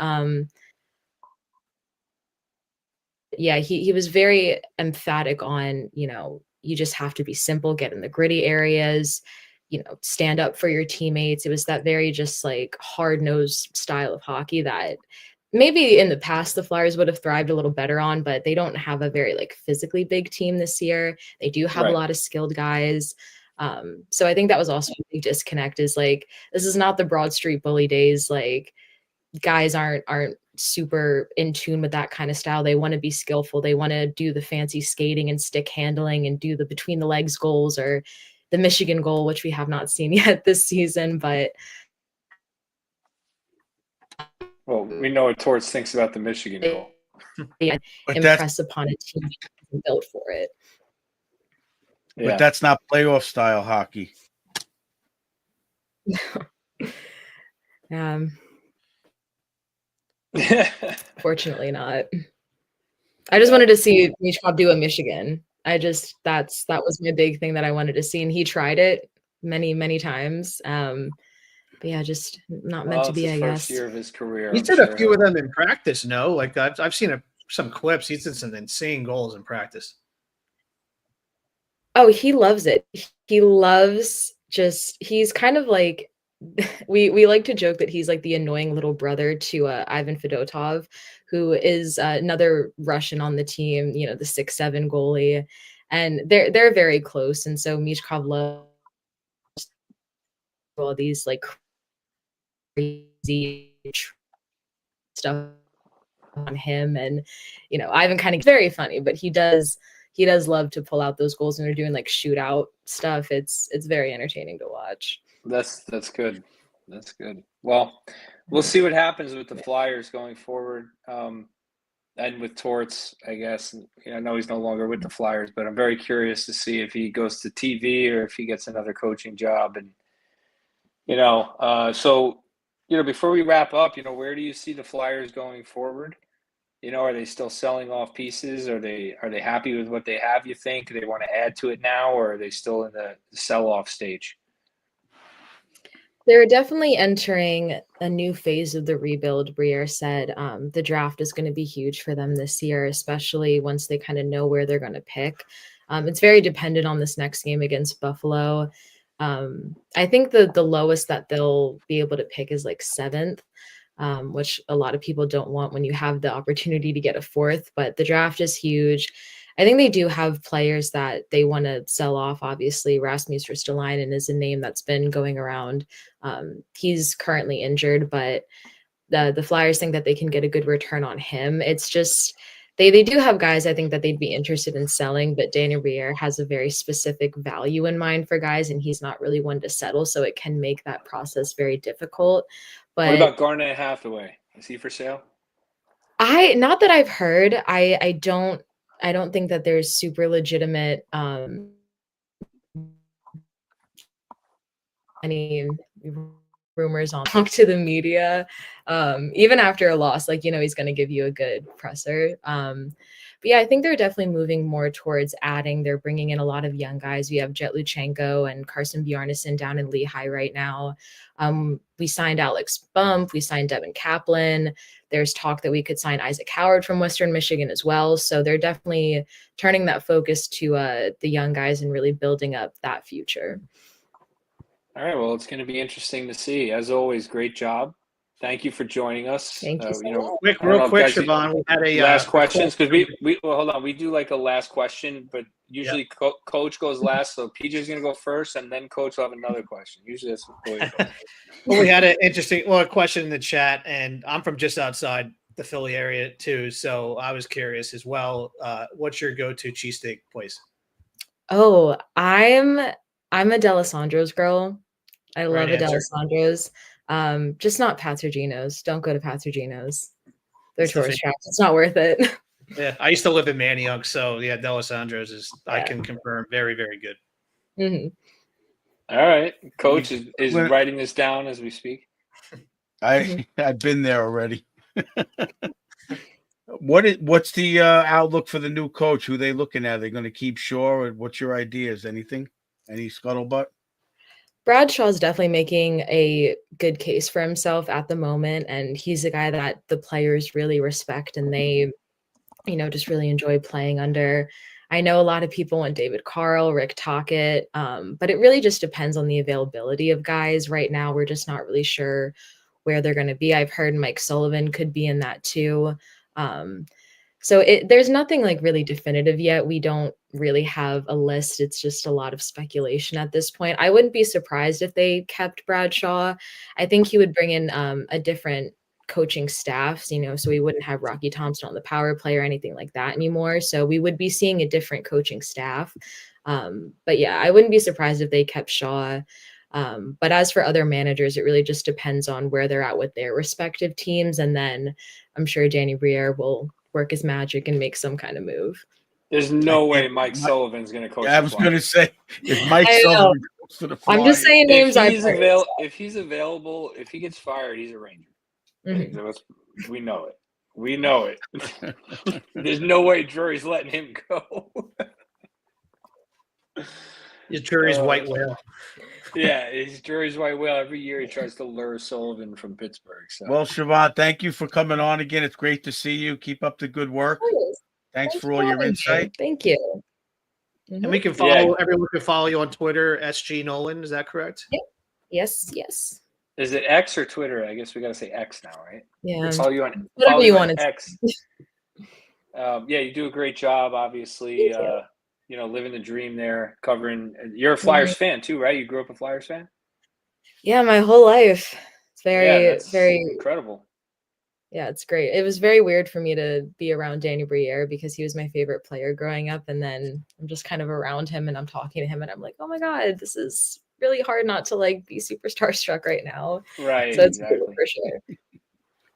Yeah, he was very emphatic on, you just have to be simple, get in the gritty areas, stand up for your teammates. It was that very just like hard-nosed style of hockey that maybe in the past the Flyers would have thrived a little better on, but they don't have a very like physically big team this year. They do have a lot of skilled guys. So I think that was also a big disconnect, is like, this is not the Broad Street Bully days. Like, guys aren't super in tune with that kind of style. They want to be skillful. They want to do the fancy skating and stick handling and do the between the legs goals, or the Michigan goal, which we have not seen yet this season, but well, we know what Torts thinks about the Michigan goal. Yeah, impress upon a team built for it. Yeah. But that's not playoff style hockey. Fortunately not. I just wanted to see Michkov do a Michigan. That was my big thing that I wanted to see, and he tried it many times. But yeah, just not meant to be, I guess. First year of his career. He did a few of them in practice. No, like I've seen some clips. He did some insane goals in practice. Oh, he loves it. He loves he's kind of like, we like to joke that he's like the annoying little brother to Ivan Fedotov, who is another Russian on the team, the 6'7" goalie, and they're very close. And so Michkov loves all these like crazy stuff on him, and Ivan kind of very funny, but he does love to pull out those goals when they're doing like shootout stuff. It's very entertaining to watch. That's good. That's good. Well, we'll see what happens with the Flyers going forward. and with Torts, I guess. I know he's no longer with the Flyers, but I'm very curious to see if he goes to TV or if he gets another coaching job. And so before we wrap up, where do you see the Flyers going forward? Are they still selling off pieces? Are they happy with what they have? You think they want to add to it now, or are they still in the sell-off stage? They're definitely entering a new phase of the rebuild. Briere said the draft is going to be huge for them this year, especially once they kind of know where they're going to pick. It's very dependent on this next game against Buffalo. I think the lowest that they'll be able to pick is like 7th, which a lot of people don't want when you have the opportunity to get a 4th, but the draft is huge. I think they do have players that they want to sell off. Obviously, Rasmus Ristolainen is a name that's been going around. He's currently injured, but the Flyers think that they can get a good return on him. It's just they do have guys I think that they'd be interested in selling, but Daniel Briere has a very specific value in mind for guys, and he's not really one to settle, so it can make that process very difficult. But what about Garnet Hathaway? Is he for sale? Not that I've heard. I don't think that there's super legitimate any rumors on talk to the media. Even after a loss, he's going to give you a good presser. But yeah, I think they're definitely moving more towards adding. They're bringing in a lot of young guys. We have Jet Luchenko and Carson Bjarnason down in Lehigh right now. We signed Alex Bump. We signed Devin Kaplan. There's talk that we could sign Isaac Howard from Western Michigan as well. So they're definitely turning that focus to the young guys and really building up that future. All right. Well, it's going to be interesting to see. As always, great job. Thank you for joining us. Thank you so much. Real quick, Siobhan, we had a last questions because we hold on. We do like a last question, but usually coach goes last, so PJ's going to go first, and then coach will have another question. Usually that's the way it goes. Well, we had an interesting question in the chat, and I'm from just outside the Philly area too, so I was curious as well. What's your go-to cheesesteak place? Oh, I'm a D'Alessandro's girl. I love a D'Alessandro's. Just not Patrigino's. Don't go to Patrigino's. They're tourist traps. It's not worth it. Yeah, I used to live in Manayunk, so yeah, D'Alessandro's is I can confirm very, very good. Mm-hmm. All right, coach is writing this down as we speak. I've been there already. What's the outlook for the new coach? Who they looking at? Are they going to keep Shaw, or what's your ideas? Anything? Any scuttlebutt? Bradshaw's definitely making a good case for himself at the moment, and he's a guy that the players really respect and they, just really enjoy playing under. I know a lot of people want David Carl, Rick Tocchet, but it really just depends on the availability of guys. Right now, we're just not really sure where they're going to be. I've heard Mike Sullivan could be in that too. So there's nothing really definitive yet. We don't really have a list. It's just a lot of speculation at this point. I wouldn't be surprised if they kept Bradshaw. I think he would bring in a different coaching staff, so we wouldn't have Rocky Thompson on the power play or anything like that anymore. So we would be seeing a different coaching staff. But yeah, I wouldn't be surprised if they kept Shaw. But as for other managers, it really just depends on where they're at with their respective teams. And then I'm sure Danny Briere will work his magic and make some kind of move. There's no way Mike Sullivan's going to coach. Yeah, I was going to say, if Mike Sullivan goes to the Flyers, I'm just saying names. If he's available, if he gets fired, he's a Ranger. Mm-hmm. We know it. We know it. There's no way Drury's letting him go. Drury's white whale. Yeah, he's Drury's white whale. Every year he tries to lure Sullivan from Pittsburgh. So. Well, Siobhan, thank you for coming on again. It's great to see you. Keep up the good work. Thanks for all your insight. Thank you. Mm-hmm. And we can follow everyone can follow you on Twitter, SG Nolan. Is that correct? Yep. Yes. Is it X or Twitter? I guess we got to say X now, right? Yeah. Follow you on whatever you want. X. You do a great job. Obviously, living the dream there, covering. You're a Flyers fan too, right? You grew up a Flyers fan. Yeah, my whole life. It's very incredible. Yeah, it's great. It was very weird for me to be around Danny Briere because he was my favorite player growing up. And then I'm just kind of around him and I'm talking to him and I'm like, oh my God, this is really hard not to be super starstruck right now. Right. So it's cool for sure.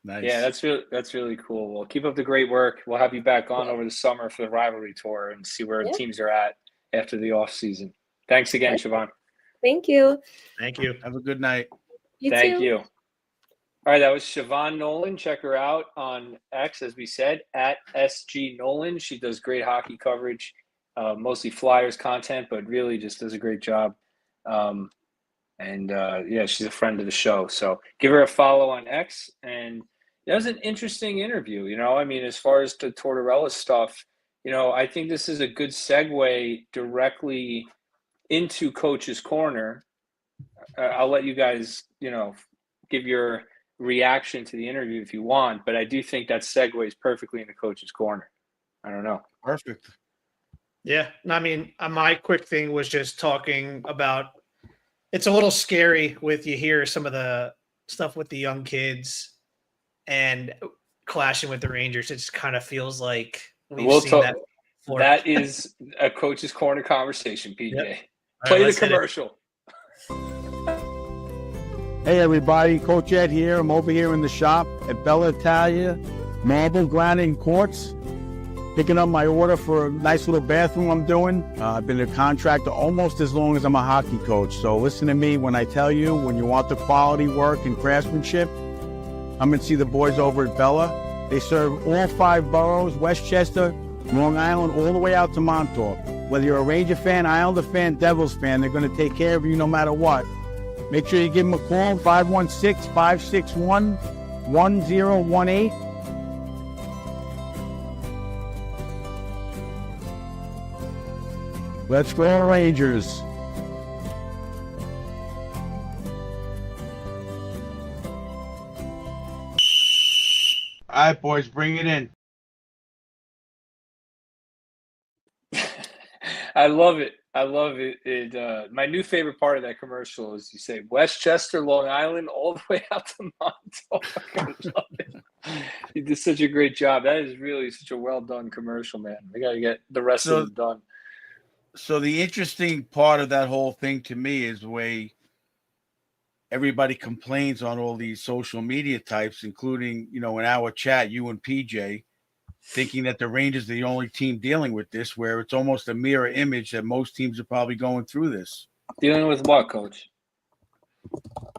Nice. Yeah, that's really cool. Well, keep up the great work. We'll have you back on over the summer for the rivalry tour and see where teams are at after the off season. Thanks again, Siobhan. Thank you. Thank you. Have a good night. Thank too. you. All right, that was Siobhan Nolan. Check her out on X, as we said, at SG Nolan. She does great hockey coverage, mostly Flyers content, but really just does a great job. Yeah, she's a friend of the show. So give her a follow on X. And that was an interesting interview. I mean, as far as the Tortorella stuff, I think this is a good segue directly into Coach's Corner. I'll let you guys, give your reaction to the interview if you want, but I do think that segues perfectly into Coach's Corner. I don't know. Perfect. Yeah. I mean, my quick thing was just talking about, it's a little scary with you hear some of the stuff with the young kids and clashing with the Rangers. It just kind of feels like we'll seen that before. That is a Coach's Corner conversation, PJ. Yep. Play the commercial. Hey everybody, Coach Ed here. I'm over here in the shop at Bella Italia Marble Granite Quartz, picking up my order for a nice little bathroom I'm doing. I've been a contractor almost as long as I'm a hockey coach. So listen to me when I tell you, when you want the quality work and craftsmanship, I'm going to see the boys over at Bella. They serve all 5 boroughs, Westchester, Long Island, all the way out to Montauk. Whether you're a Ranger fan, Islander fan, Devils fan, they're going to take care of you no matter what. Make sure you give them a call, 516-561-1018. Let's go Rangers. All right, boys, bring it in. I love it. My new favorite part of that commercial is you say Westchester, Long Island, all the way out to Montauk. I love it. You did such a great job. That is really such a well done commercial, man. We got to get the rest of them done. So the interesting part of that whole thing to me is the way everybody complains on all these social media types, including, in our chat, you and PJ, thinking that the Rangers are the only team dealing with this, where it's almost a mirror image that most teams are probably going through this. Dealing with what, Coach?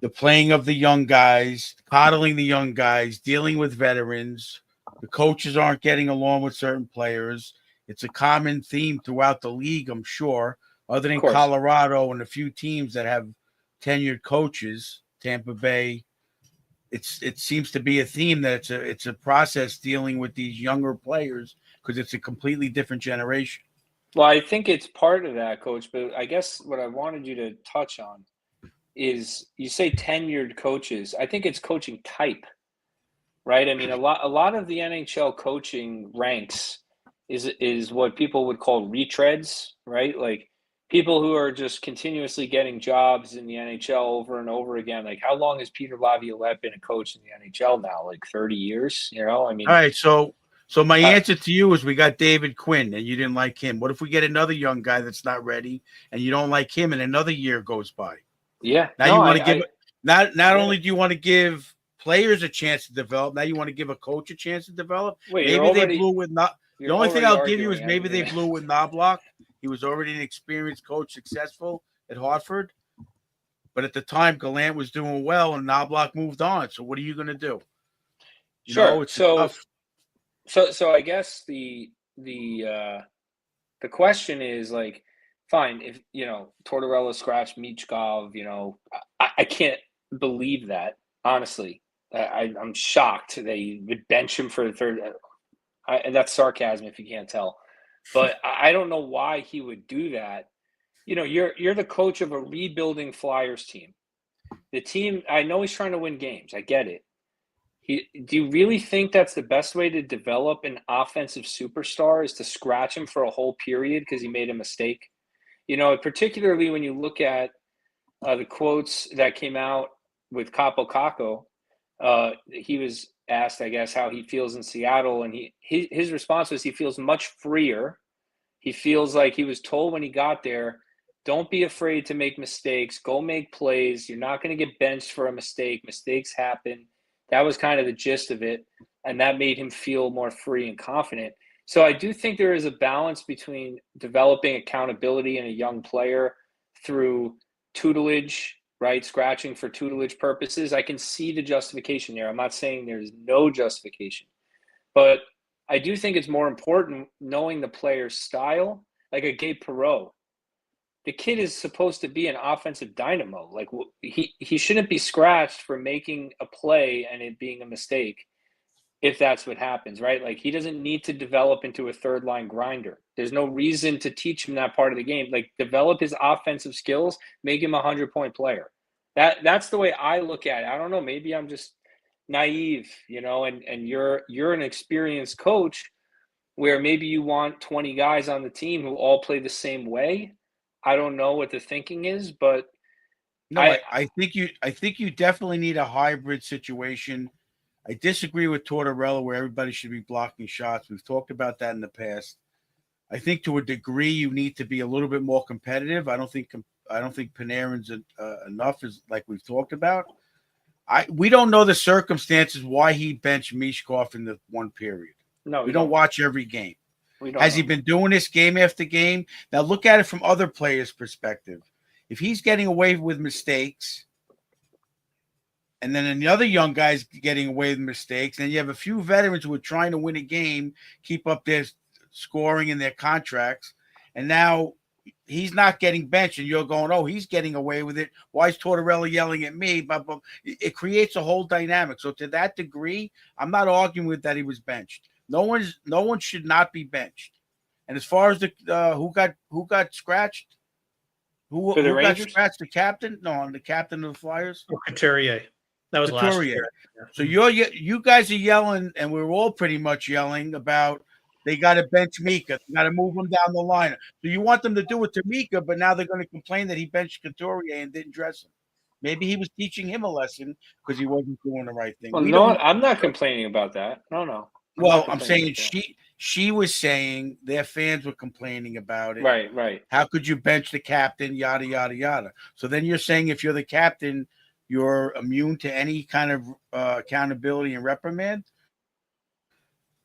The playing of the young guys, coddling the young guys, dealing with veterans. The coaches aren't getting along with certain players. It's a common theme throughout the league, I'm sure, other than Colorado and a few teams that have tenured coaches, Tampa Bay. It seems to be a theme that it's a process dealing with these younger players because it's a completely different generation. Well, I think it's part of that, Coach, but I guess what I wanted you to touch on is you say tenured coaches. I think it's coaching type, right? I mean, a lot of the NHL coaching ranks is what people would call retreads, right? Like people who are just continuously getting jobs in the NHL over and over again. Like, how long has Peter Laviolette been a coach in the NHL now? Like 30 years, I mean. All right, so my answer to you is we got David Quinn, and you didn't like him. What if we get another young guy that's not ready, and you don't like him, and another year goes by? Yeah. Now you want to give not only do you want to give players a chance to develop, now you want to give a coach a chance to develop. Wait, maybe they blew with not. The only thing I'll give you is maybe they blew with Knobloch. He was already an experienced coach, successful at Hartford. But at the time, Gallant was doing well, and Knobloch moved on. So what are you going to do? Sure. So I guess the question is, like, fine, if Tortorella scratched Michkov, I can't believe that, honestly. I'm shocked they would bench him for the third. And that's sarcasm if you can't tell. But I don't know why he would do that. You're the coach of a rebuilding Flyers team. The team, I know he's trying to win games. I get it. Do you really think that's the best way to develop an offensive superstar, is to scratch him for a whole period because he made a mistake? Particularly when you look at the quotes that came out with Capo Caco, he was asked, I guess, how he feels in Seattle, and his response was he feels much freer. He feels like he was told when he got there, don't be afraid to make mistakes. Go make plays. You're not going to get benched for a mistake. Mistakes happen. That was kind of the gist of it, and that made him feel more free and confident. So I do think there is a balance between developing accountability in a young player through tutelage, right? Scratching for tutelage purposes. I can see the justification there. I'm not saying there's no justification, but I do think it's more important knowing the player's style, like a Gabe Perreault. The kid is supposed to be an offensive dynamo. Like he shouldn't be scratched for making a play and it being a mistake if that's what happens, right? Like he doesn't need to develop into a third line grinder. There's no reason to teach him that part of the game. Like develop his offensive skills, make him a 100-point player. That's the way I look at it. I don't know, maybe I'm just naive, and you're an experienced coach where maybe you want 20 guys on the team who all play the same way. I don't know what the thinking is, but no, I think you definitely need a hybrid situation. I disagree with Tortorella where everybody should be blocking shots. We've talked about that in the past. I think to a degree you need to be a little bit more competitive. I don't think Panarin's enough, is like we've talked about. We don't know the circumstances why he benched Mishkov in the one period. No, we don't watch every game. Has he been doing this game after game? Now look at it from other players' perspective. If he's getting away with mistakes, and then another young guy's getting away with mistakes, and you have a few veterans who are trying to win a game, keep up their scoring and their contracts, and now he's not getting benched, and you're going, oh, he's getting away with it. Why is Tortorella yelling at me? But it creates a whole dynamic. So to that degree, I'm not arguing with that he was benched. No one should not be benched. And as far as the who got scratched, who got scratched? The captain? No, the captain of the Flyers. Couturier. That was last year. So you guys are yelling, and we're all pretty much yelling about they got to bench Mika. They got to move him down the line. So you want them to do it to Mika, but now they're going to complain that he benched Couturier and didn't dress him. Maybe he was teaching him a lesson because he wasn't doing the right thing. Well, I'm not complaining about that. No. I'm saying she was saying their fans were complaining about it. Right. How could you bench the captain? Yada, yada, yada. So then you're saying if you're the captain, you're immune to any kind of accountability and reprimand?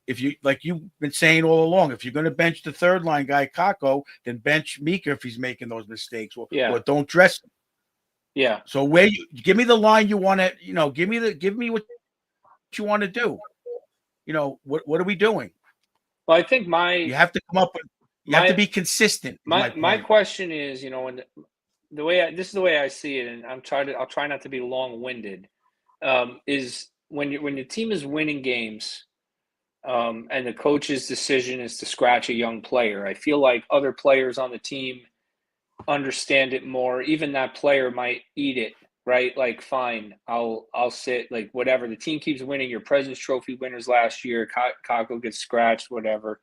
If you, like you've been saying all along, if you're going to bench the third line guy, Kakko, then bench Mika if he's making those mistakes, or don't dress him. Yeah. So give me the line you want to, give me what you want to do. What are we doing? Well, I think you have to come up with, you have to be consistent. My question is, when this is the way I see it, and I'll try not to be long-winded, is when your team is winning games, and the coach's decision is to scratch a young player, I feel like other players on the team understand it more. Even that player might eat it, right? Like, fine, I'll sit, like, whatever. The team keeps winning. Your President's Trophy winners last year, Kakko gets scratched, whatever.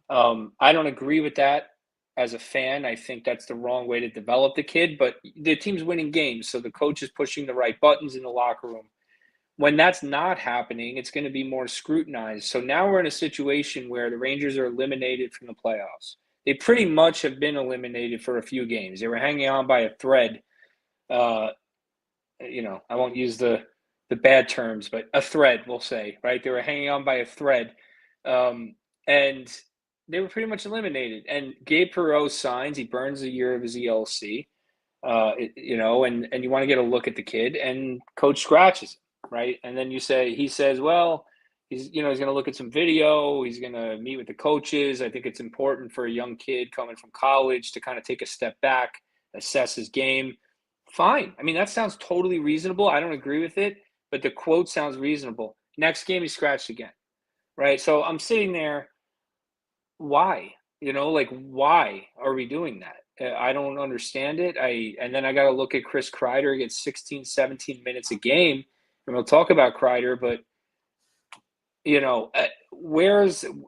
I don't agree with that as a fan. I think that's the wrong way to develop the kid, but the team's winning games, so the coach is pushing the right buttons in the locker room. When that's not happening, it's going to be more scrutinized. So now we're in a situation where the Rangers are eliminated from the playoffs. They pretty much have been eliminated for a few games. They were hanging on by a thread. I won't use the bad terms, but a thread, we'll say, right? They were hanging on by a thread. And they were pretty much eliminated. And Gabe Perreault signs. He burns a year of his ELC, and you want to get a look at the kid, and coach scratches him. Right. And then he says, well, he's going to look at some video. He's going to meet with the coaches. I think it's important for a young kid coming from college to kind of take a step back, assess his game. Fine. I mean, that sounds totally reasonable. I don't agree with it, but the quote sounds reasonable. Next game, he scratched again. Right. So I'm sitting there. Why? Why are we doing that? I don't understand it. And then I got to look at Chris Kreider. He gets 16, 17 minutes a game. And we'll talk about Kreider, but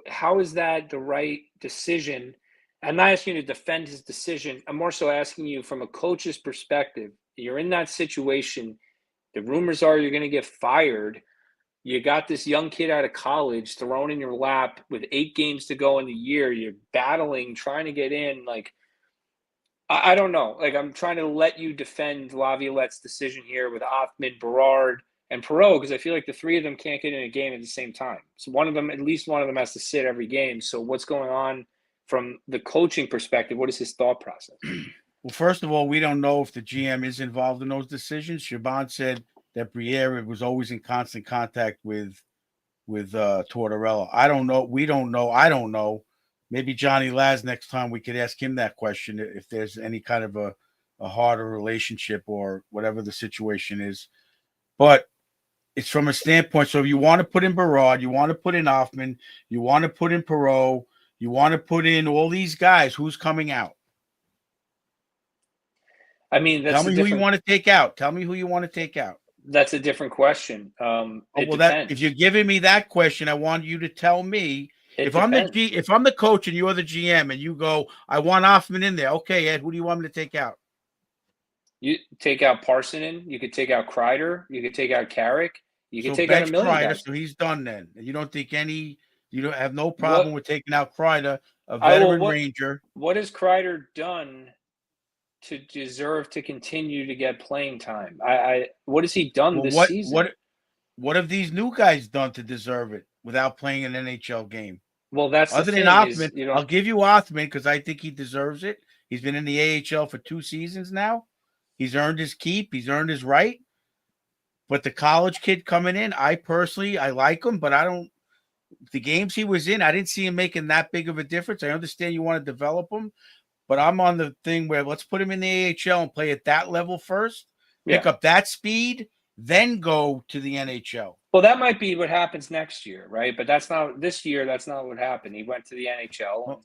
how is that the right decision? I'm not asking you to defend his decision. I'm more so asking you from a coach's perspective. You're in that situation. The rumors are you're going to get fired. You got this young kid out of college thrown in your lap with 8 games to go in the year. You're battling, trying to get in. Like, I don't know. Like, I'm trying to let you defend Laviolette's decision here with Othman, Berard, and Perot, because I feel like the three of them can't get in a game at the same time. So at least one of them has to sit every game. So what's going on from the coaching perspective? What is his thought process? Well, first of all, we don't know if the GM is involved in those decisions. Siobhan said that Briere was always in constant contact with Tortorella. I don't know. We don't know. I don't know. Maybe Johnny Laz next time we could ask him that question if there's any kind of a harder relationship or whatever the situation is. But it's from a standpoint. So if you want to put in Barad, you want to put in Hoffman, you want to put in Perot, you want to put in all these guys, who's coming out? I mean, tell me who you want to take out. Tell me who you want to take out. That's a different question. If you're giving me that question, I want you to tell me if I'm the coach and you're the GM and you go, I want Hoffman in there. Okay, Ed, who do you want me to take out? You take out Parsonen. You could take out Kreider. You could take out Carrick. You could take out a million guys. So he's done then. You don't think you don't have no problem with taking out Kreider, a veteran Ranger. What has Kreider done to deserve to continue to get playing time? What has he done this season? What have these new guys done to deserve it without playing an NHL game? Well, that's other than Hoffman. I'll give you Hoffman because I think he deserves it. He's been in the AHL for 2 seasons now. He's earned his keep. He's earned his right. But the college kid coming in, I like him, but I don't. The games he was in, I didn't see him making that big of a difference. I understand you want to develop him, but I'm on the thing where let's put him in the AHL and play at that level first, pick up that speed, then go to the NHL. Well, that might be what happens next year, right? But that's not this year. That's not what happened. He went to the NHL. Well,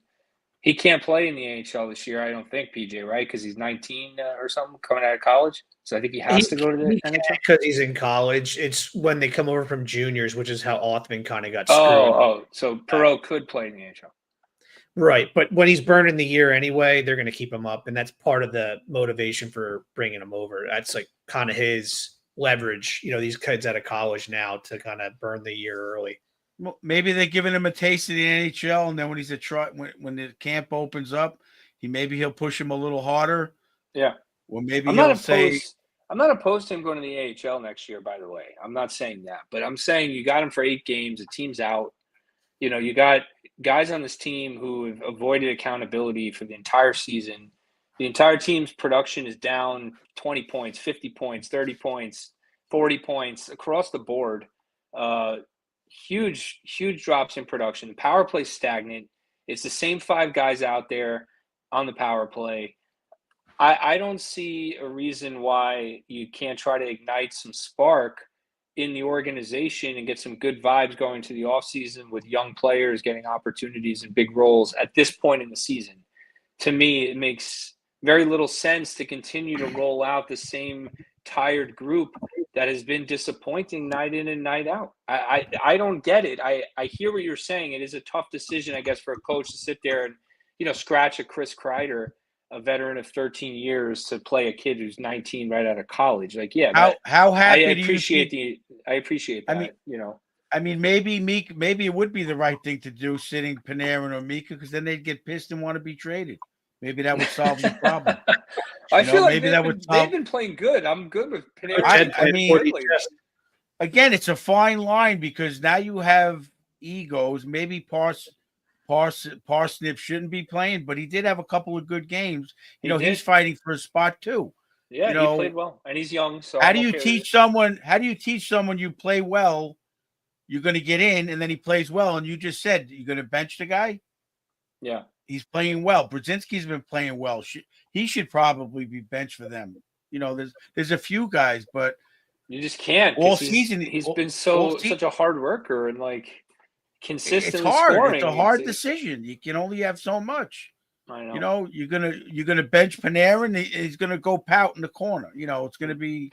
he can't play in the AHL this year, I don't think, PJ, right? Because he's 19 or something coming out of college. So I think he has to go to the NHL because he's in college. It's when they come over from juniors, which is how Othman kind of got screwed. So Perot could play in the NHL. Right, but when he's burning the year anyway, they're going to keep him up, and that's part of the motivation for bringing him over. That's like kind of his leverage. These kids out of college now to kind of burn the year early. Well, maybe they're giving him a taste of the NHL, and then when he's when the camp opens up, he'll push him a little harder. Yeah. Well, maybe I'm not opposed to him going to the AHL next year, by the way. I'm not saying that. But I'm saying you got him for 8 games. The team's out. You got guys on this team who have avoided accountability for the entire season. The entire team's production is down 20 points, 50 points, 30 points, 40 points across the board. Huge drops in production. The power play's stagnant. It's the same 5 guys out there on the power play. I don't see a reason why you can't try to ignite some spark in the organization and get some good vibes going to the offseason with young players getting opportunities and big roles at this point in the season. To me, it makes very little sense to continue to roll out the same tired group that has been disappointing night in and night out. I don't get it. I hear what you're saying. It is a tough decision, I guess, for a coach to sit there and, scratch a Chris Kreider, a veteran of 13 years, to play a kid who's 19 right out of college. Like, yeah, how happy I appreciate that. I mean, maybe it would be the right thing to do, sitting Panarin or Mika, because then they'd get pissed and want to be traded. Maybe that would solve the problem. I feel like they've been playing good. I'm good with Panarin. Again, it's a fine line because now you have egos. Maybe Parsnip shouldn't be playing, but he did have a couple of good games. He's fighting for a spot too. Yeah, he played well, and he's young. So how do you teach someone you play well, you're going to get in, and then he plays well, and you just said you're going to bench the guy? Yeah, he's playing well. Brzezinski's been playing well. He should probably be benched for them. There's a few guys, but you just can't. All season, he's been such a hard worker and consistently it's hard. Scoring. It's a hard decision. You can only have so much. I know. You're gonna bench Panarin. He's gonna go pout in the corner. It's gonna be.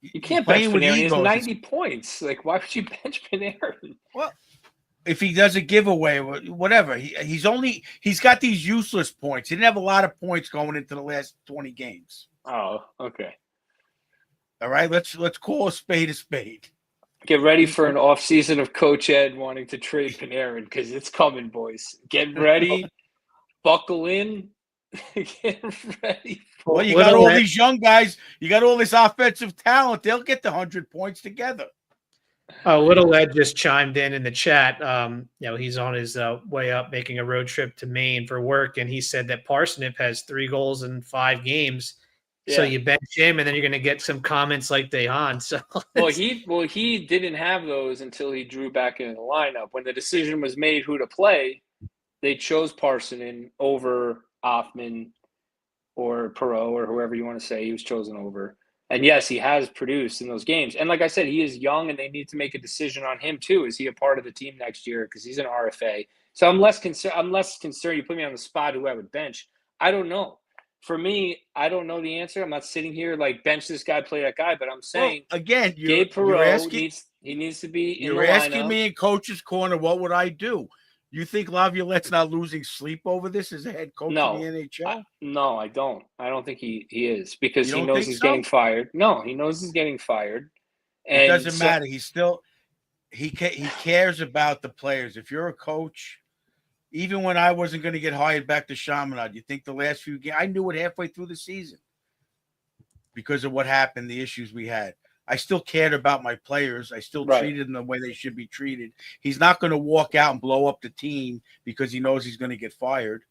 You can't bench Panarin. He has 90 points. Why would you bench Panarin? Well, if he does a giveaway, whatever. He's got these useless points. He didn't have a lot of points going into the last 20 games. Oh, okay. All right. Let's call a spade a spade. Get ready for an off season of Coach Ed wanting to trade Panarin because it's coming, boys. Get ready, buckle in, get ready Well, you got all these young guys. You got all this offensive talent. They'll get the 100 points together. Little Ed just chimed in the chat. He's on his way up, making a road trip to Maine for work, and he said that Parsnip has 3 goals in 5 games. Yeah. So you bench him, and then you're going to get some comments like Dejan. So he didn't have those until he drew back into the lineup. When the decision was made who to play, they chose Parsonen over Offman or Perot or whoever you want to say he was chosen over. And yes, he has produced in those games. And like I said, he is young, and they need to make a decision on him too. Is he a part of the team next year? Because he's an RFA. So I'm less concerned. You put me on the spot who I would bench. I don't know. For me, I don't know the answer. I'm not sitting here like bench this guy, play that guy. But I'm saying again, Gabe Perot needs to be in the lineup. You're asking me in coach's corner, what would I do? You think Laviolette's not losing sleep over this as a head coach in the NHL? No, I don't. I don't think he is, because he knows he's getting fired. No, he knows he's getting fired. And it doesn't matter. He's still he cares about the players. If you're a coach, even when I wasn't going to get hired back to Chaminade, you think the last few games, I knew it halfway through the season because of what happened, the issues we had. I still cared about my players. I still treated them the way they should be treated. He's not going to walk out and blow up the team because he knows he's going to get fired.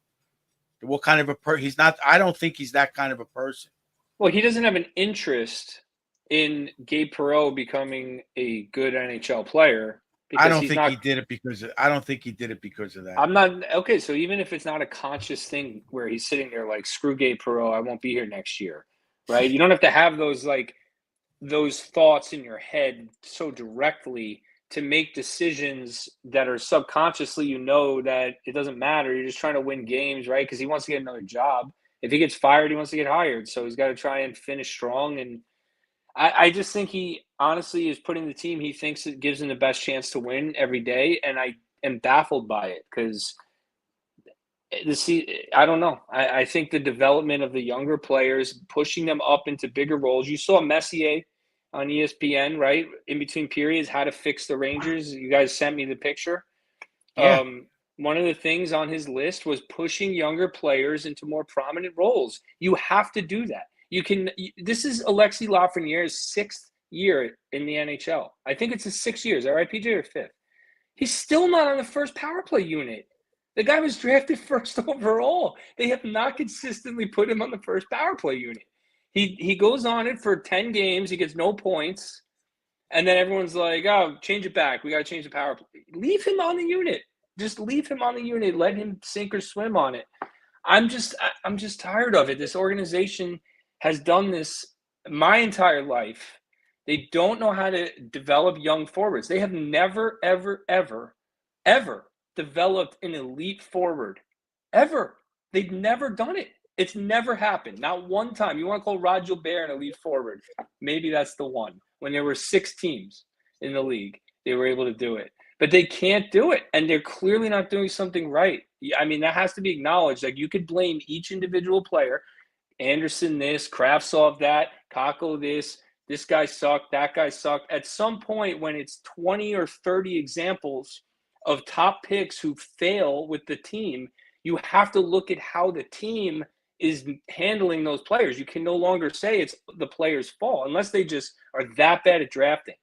What kind of a he's not? I don't think he's that kind of a person. Well, he doesn't have an interest in Gabe Perot becoming a good NHL player. I don't think he did it because of that. I'm not okay. So even if it's not a conscious thing where he's sitting there like, screw Gabe Perot, I won't be here next year, right? You don't have to have those thoughts in your head so directly to make decisions that are subconsciously, that it doesn't matter. You're just trying to win games, right? Because he wants to get another job. If he gets fired, he wants to get hired. So he's got to try and finish strong. And I just think he honestly is putting the team he thinks it gives him the best chance to win every day. And I am baffled by it because I don't know. I think the development of the younger players, pushing them up into bigger roles. You saw Messier on ESPN, right? In between periods, how to fix the Rangers. You guys sent me the picture. Yeah. One of the things on his list was pushing younger players into more prominent roles. You have to do that. This is Alexis Lafreniere's 6th year in the NHL. I think it's his 6 years. All right, PJ, or 5th? He's still not on the first power play unit. The guy was drafted 1st overall. They have not consistently put him on the first power play unit. He goes on it for 10 games. He gets no points. And then everyone's like, oh, change it back. We got to change the power play. Leave him on the unit. Just leave him on the unit. Let him sink or swim on it. I'm just tired of it. This organization has done this my entire life. They don't know how to develop young forwards. They have never, ever, ever, ever developed an elite forward. Ever. They've never done it. It's never happened. Not one time. You want to call Rod Gilbert an elite forward? Maybe that's the one. When there were 6 teams in the league, they were able to do it. But they can't do it, and they're clearly not doing something right. I mean, that has to be acknowledged. Like, you could blame each individual player. Anderson this, Kravtsov that, Kako this guy sucked, that guy sucked. At some point when it's 20 or 30 examples of top picks who fail with the team, you have to look at how the team is handling those players. You can no longer say it's the player's fault unless they just are that bad at drafting,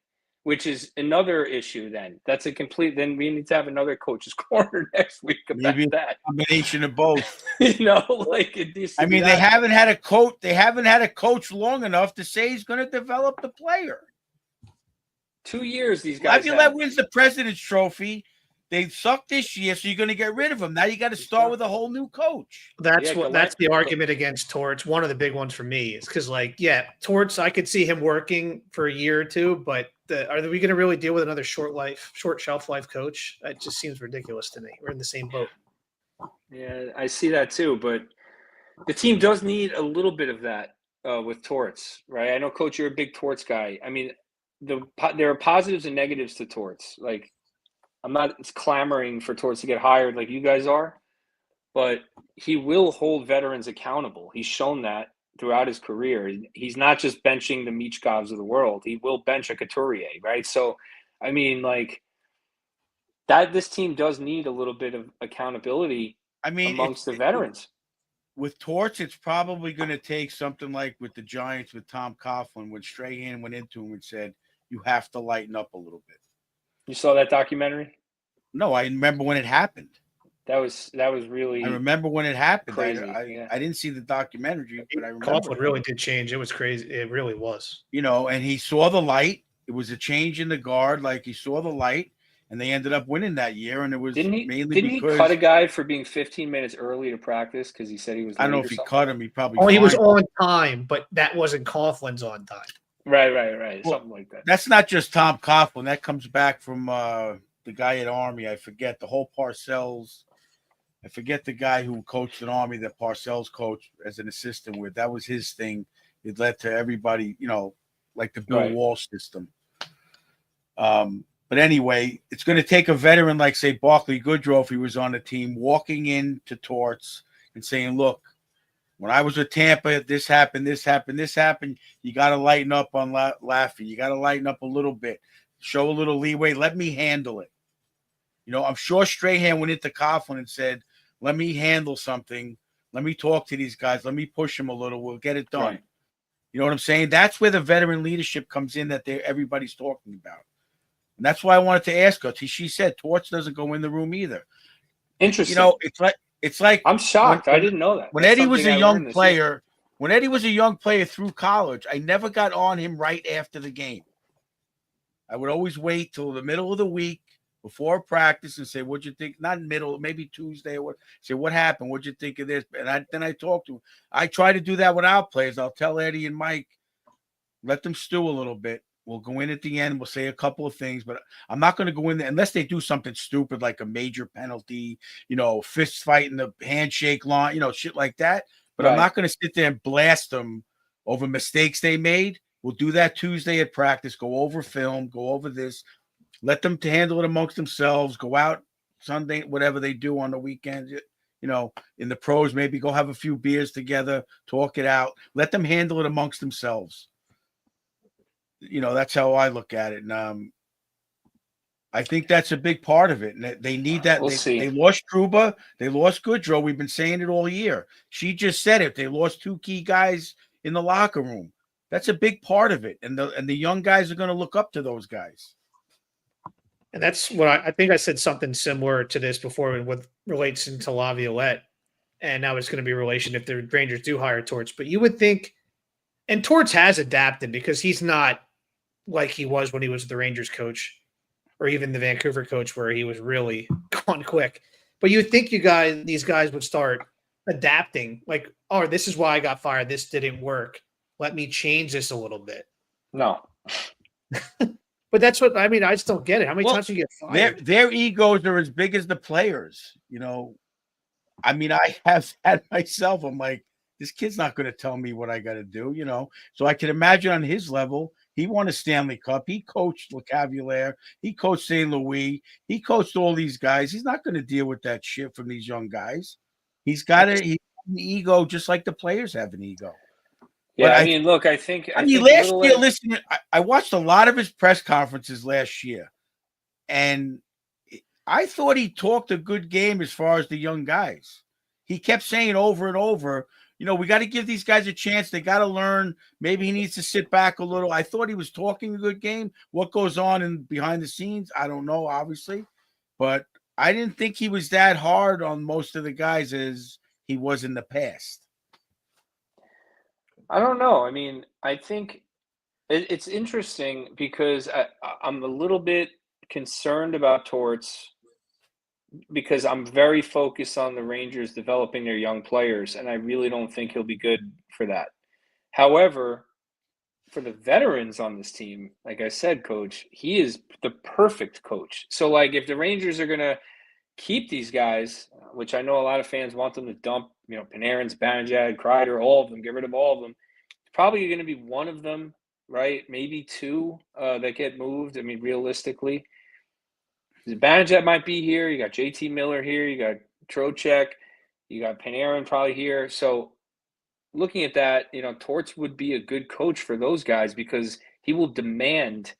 which is another issue then. Then we need to have another coach's corner next week about maybe that. A combination of both. They haven't had a coach. They haven't had a coach long enough to say he's going to develop the player. 2 years these guys. Laviolette wins the President's Trophy. They suck this year, so you're going to get rid of him. Now you got to start with a whole new coach. That's the argument against Torts. One of the big ones for me is because, Torts, I could see him working for a year or two, but are we going to really deal with another short shelf life coach? It just seems ridiculous to me. We're in the same boat. Yeah, I see that too, but the team does need a little bit of that with Torts, right? I know, Coach, you're a big Torts guy. I mean, there are positives and negatives to Torts. Like, I'm not clamoring for Torts to get hired like you guys are, but he will hold veterans accountable. He's shown that throughout his career. He's not just benching the Michkovs of the world. He will bench a Couturier, right? So, I mean, this team does need a little bit of accountability amongst the veterans. with Torts, it's probably going to take something like with the Giants with Tom Coughlin when Strahan went into him and said, "You have to lighten up a little bit." You saw that documentary? No, I remember when it happened. That was really. I remember when it happened. Crazy. I didn't see the documentary, but I remember. Coughlin really did change. It was crazy. It really was. You know, and he saw the light. It was a change in the guard. Like he saw the light, and they ended up winning that year. And it was didn't he cut a guy for being 15 minutes early to practice because he said he was late? I don't know if he cut him. He probably. Oh, he was on time, but that wasn't Coughlin's on time. Right. Well, something like that. That's not just Tom Coughlin. That comes back from the guy at Army. I forget the whole Parcells. I forget the guy who coached at Army that Parcells coached as an assistant with. That was his thing. It led to everybody, you know, like the Bill Walsh system. But anyway, it's going to take a veteran like, say, Barclay Goodrow, if he was on the team, walking into Torts and saying, look, when I was with Tampa, this happened. You got to lighten up on Laffy. You got to lighten up a little bit. Show a little leeway. Let me handle it. You know, I'm sure Strahan went into Coughlin and said, let me handle something. Let me talk to these guys. Let me push them a little. We'll get it done. Right. You know what I'm saying? That's where the veteran leadership comes in that everybody's talking about. And that's why I wanted to ask her. She said Torts doesn't go in the room either. Interesting. You know, it's like I'm shocked. I didn't know that. When Eddie was a young player, through college, I never got on him right after the game. I would always wait till the middle of the week before practice and say, what'd you think? Not middle, maybe Tuesday or what. Say, what happened? What'd you think of this? And then I talk to him. I try to do that with our players. I'll tell Eddie and Mike, let them stew a little bit. We'll go in at the end. We'll say a couple of things, but I'm not going to go in there unless they do something stupid like a major penalty, you know, fist fight in the handshake line, you know, shit like that. But I'm not going to sit there and blast them over mistakes they made. We'll do that Tuesday at practice, go over film, go over this. Let them handle it amongst themselves. Go out Sunday, whatever they do on the weekend. You know, in the pros, maybe go have a few beers together, talk it out. Let them handle it amongst themselves. You know, that's how I look at it. And I think that's a big part of it. And they need that. They lost Truba. They lost Goodrow. We've been saying it all year. She just said it. They lost two key guys in the locker room. That's a big part of it. And the young guys are going to look up to those guys. And that's what I think I said something similar to this before with relates into Laviolette. And now it's going to be relation if the Rangers do hire Torts. But you would think, and Torts has adapted because he's not like he was when he was the Rangers coach or even the Vancouver coach where he was really gone quick. But you would think these guys would start adapting like, oh, this is why I got fired. This didn't work. Let me change this a little bit. No. But that's what I mean. I just don't get it. How many times do you get fired? Their egos are as big as the players. You know, I mean, I have had myself. I'm like, this kid's not going to tell me what I got to do. You know, so I can imagine on his level, he won a Stanley Cup. He coached Le Cavalier. He coached St. Louis. He coached all these guys. He's not going to deal with that shit from these young guys. He's got an ego just like the players have an ego. Yeah, I mean, look, I think last year, listen, I watched a lot of his press conferences last year, and I thought he talked a good game as far as the young guys. He kept saying over and over, you know, we got to give these guys a chance. They got to learn. Maybe he needs to sit back a little. I thought he was talking a good game. What goes on behind the scenes, I don't know, obviously, but I didn't think he was that hard on most of the guys as he was in the past. I don't know. I mean, I think it's interesting because I'm a little bit concerned about Torts because I'm very focused on the Rangers developing their young players, and I really don't think he'll be good for that. However, for the veterans on this team, like I said, Coach, he is the perfect coach. So, like, if the Rangers are going to keep these guys, which I know a lot of fans want them to dump, you know, Panarin, Zibanejad, Kreider, all of them, get rid of all of them. It's probably going to be one of them, right? Maybe two that get moved. I mean, realistically, Zibanejad might be here. You got JT Miller here. You got Trocheck. You got Panarin probably here. So looking at that, you know, Torts would be a good coach for those guys because he will demand